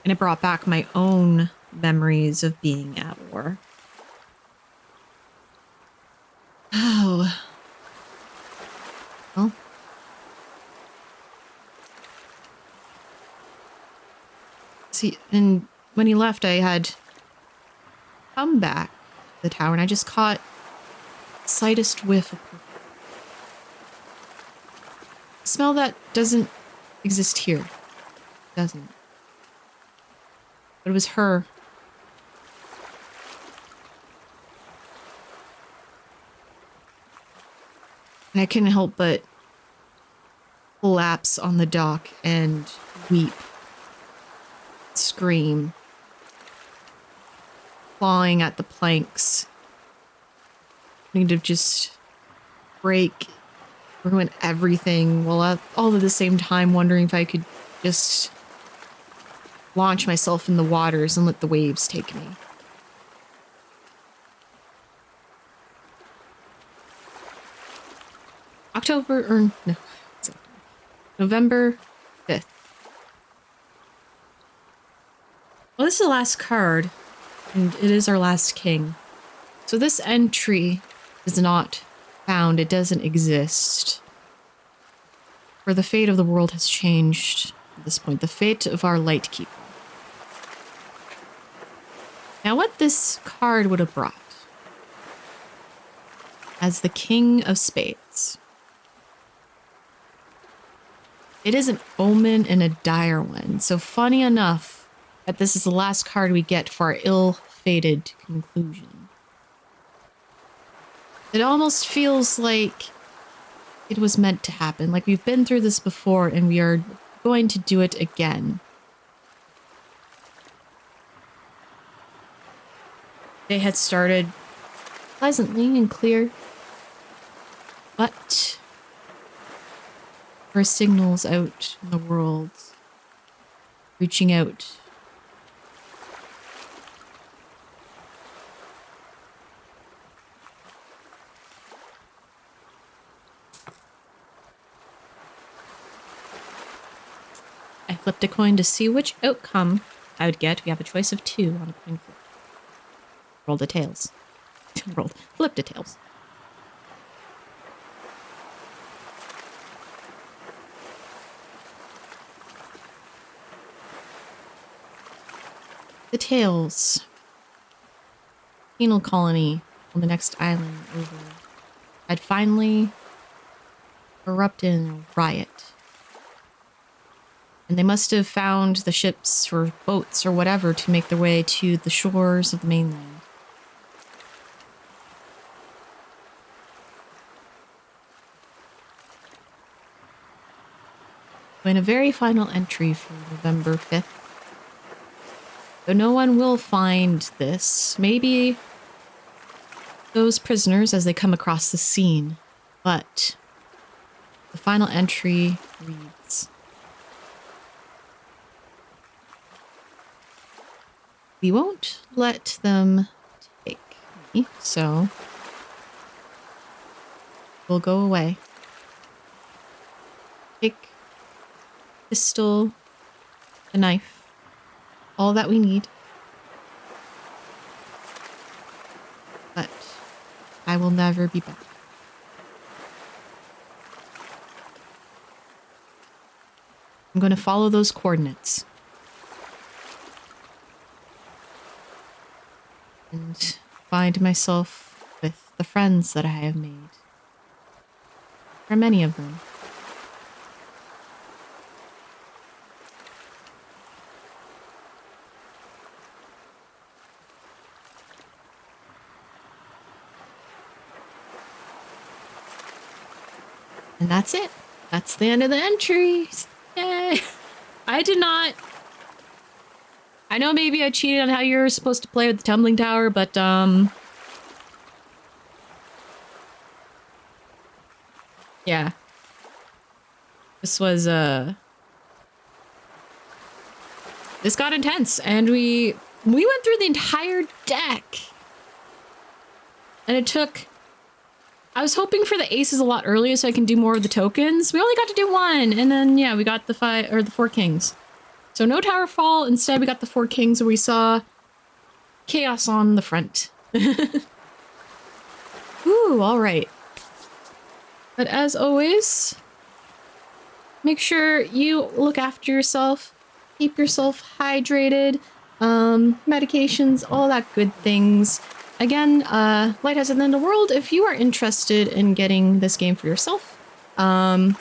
And it brought back my own memories of being at war. Oh. Well. See, and when he left, I had come back to the tower and I just caught the slightest whiff of perfume. A smell that doesn't exist here. It doesn't. But it was her. And I couldn't help but collapse on the dock and weep, scream, clawing at the planks, wanting to just break, ruin everything, while all at the same time wondering if I could just launch myself in the waters and let the waves take me. November 5th. Well, this is the last card, and it is our last king. So this entry is not found. It doesn't exist. For the fate of the world has changed at this point. The fate of our lightkeeper. what this card would have brought. As the King of Spades. It is an omen and a dire one. So funny enough that this is the last card we get for our ill-fated conclusion. It almost feels like it was meant to happen. Like we've been through this before and we are going to do it again. They had started pleasantly and clear, but there are signals out in the world reaching out. I flipped a coin to see which outcome I would get. We have a choice of 2 on a coin flip. Rolled a tails. Flipped a tails. The tails. Penal colony on the next island over had finally erupted in a riot. And they must have found the ships or boats or whatever to make their way to the shores of the mainland. In a very final entry for November 5th. Though no one will find this, maybe those prisoners as they come across the scene. But the final entry reads, we won't let them take me, so we'll go away. Take pistol, a knife, all that we need. But I will never be back. I'm going to follow those coordinates. And find myself with the friends that I have made. There are many of them. And that's it. That's the end of the entries. Yay. I did not... I know maybe I cheated on how you're supposed to play with the tumbling tower, but, yeah. This was, this got intense, and we went through the entire deck. And it took... I was hoping for the aces a lot earlier so I can do more of the tokens. We only got to do 1, and then, yeah, we got the 4 kings. So no tower fall, instead we got the 4 kings, where we saw chaos on the front. Ooh, alright. But as always, make sure you look after yourself, keep yourself hydrated, medications, all that good things. Again, Lighthouse at the End of the World, if you are interested in getting this game for yourself, in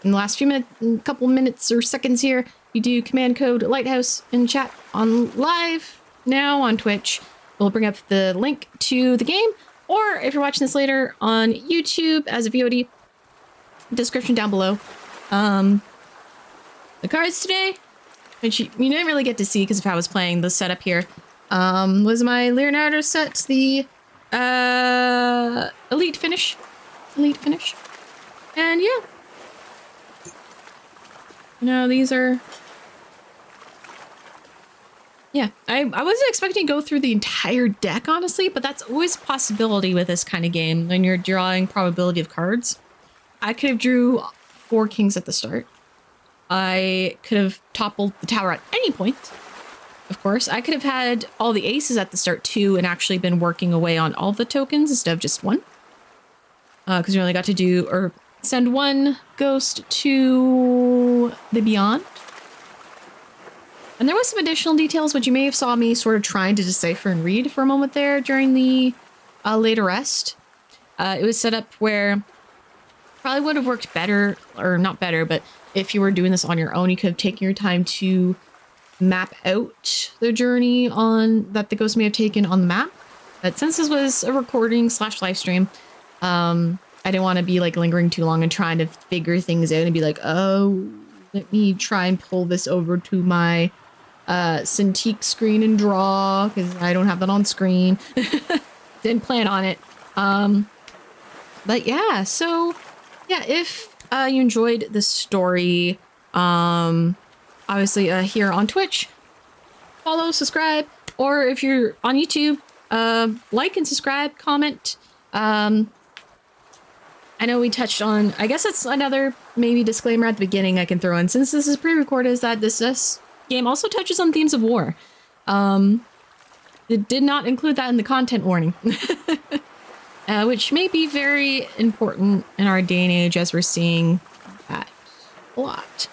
the last few minutes, couple minutes or seconds here, you do command code Lighthouse in chat on live now on Twitch. We'll bring up the link to the game, or if you're watching this later on YouTube as a VOD, description down below. The cards today, which you didn't really get to see because if I was playing the setup here, was my Leonardo set, the elite finish, and yeah, you know, these are, yeah, I wasn't expecting to go through the entire deck, honestly, but that's always a possibility with this kind of game when you're drawing probability of cards. I could have drew 4 kings at the start. I could have toppled the tower at any point. Of course, I could have had all the aces at the start too and actually been working away on all the tokens instead of just 1. Because we only got to do, or send 1 ghost to the beyond. And there was some additional details, which you may have saw me sort of trying to decipher and read for a moment there during the later rest. It was set up where probably would have worked better, or not better, but if you were doing this on your own, you could have taken your time to map out the journey on that the ghost may have taken on the map. But since this was a recording / live stream, I didn't want to be like lingering too long and trying to figure things out and be like, oh, let me try and pull this over to my Cintiq screen and draw, because I don't have that on screen. Didn't plan on it. But yeah, so yeah, if you enjoyed this story, obviously here on Twitch, follow, subscribe, or if you're on YouTube, like and subscribe, comment. I know we touched on, I guess it's another maybe disclaimer at the beginning I can throw in, since this is pre-recorded, is that this game also touches on themes of war. It did not include that in the content warning, which may be very important in our day and age, as we're seeing that a lot.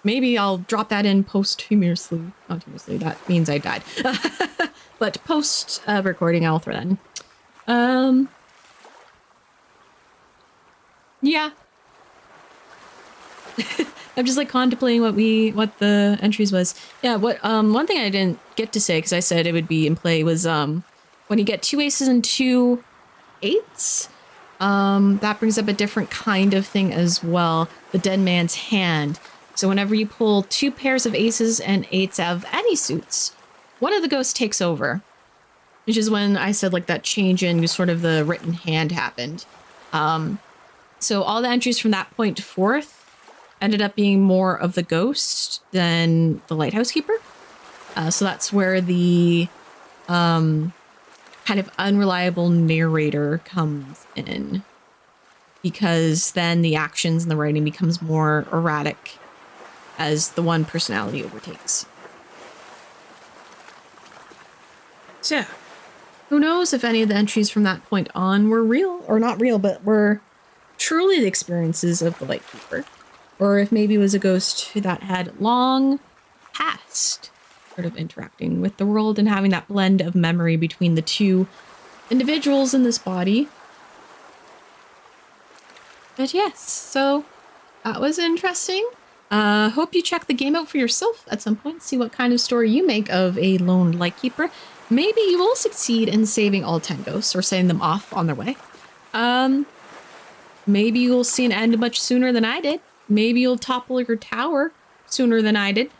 Maybe I'll drop that in posthumously. Posthumously, that means I died. But post recording, I'll throw that in. Yeah. I'm just like contemplating what the entries was. Yeah, one thing I didn't get to say, because I said it would be in play, was when you get 2 aces and 2 8s, that brings up a different kind of thing as well, the dead man's hand. So whenever you pull 2 pairs of aces and 8s out of any suits, one of the ghosts takes over, which is when I said like that change in sort of the written hand happened. So all the entries from that point forth ended up being more of the ghost than the lighthouse keeper. So that's where the kind of unreliable narrator comes in, because then the actions and the writing becomes more erratic as the one personality overtakes. So who knows if any of the entries from that point on were real, or not real, but were truly the experiences of the lightkeeper. Or if maybe it was a ghost that had long past sort of interacting with the world and having that blend of memory between the 2 individuals in this body. But yes, so that was interesting. Hope you check the game out for yourself at some point, see what kind of story you make of a lone lightkeeper. Maybe you will succeed in saving all 10 ghosts or sending them off on their way. Maybe you'll see an end much sooner than I did. Maybe you'll topple your tower sooner than I did.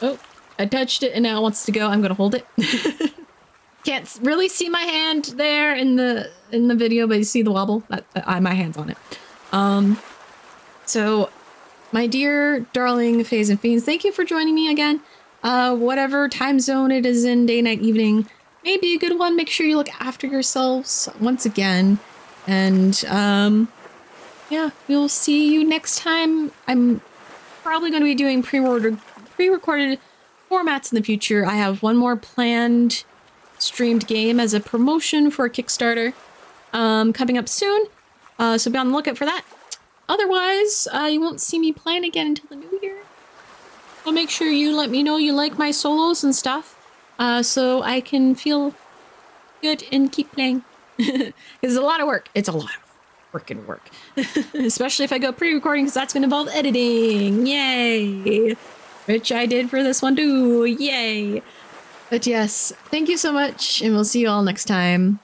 Oh, I touched it and now it wants to go. I'm gonna hold it. Can't really see my hand there in the video, but you see the wobble? My hand's on it. So my dear darling Fays and Fiends, thank you for joining me again. Whatever time zone it is in, day, night, evening, may be a good one. Make sure you look after yourselves once again. And yeah, we'll see you next time. I'm probably going to be doing pre-recorded formats in the future. I have one more planned streamed game as a promotion for a Kickstarter coming up soon. So be on the lookout for that. Otherwise, you won't see me playing again until the new year. So make sure you let me know you like my solos and stuff, so I can feel good and keep playing. It's a lot of work. It's a lot of freaking work. Especially if I go pre-recording, because that's going to involve editing. Yay! Which I did for this one too. Yay! But yes, thank you so much, and we'll see you all next time.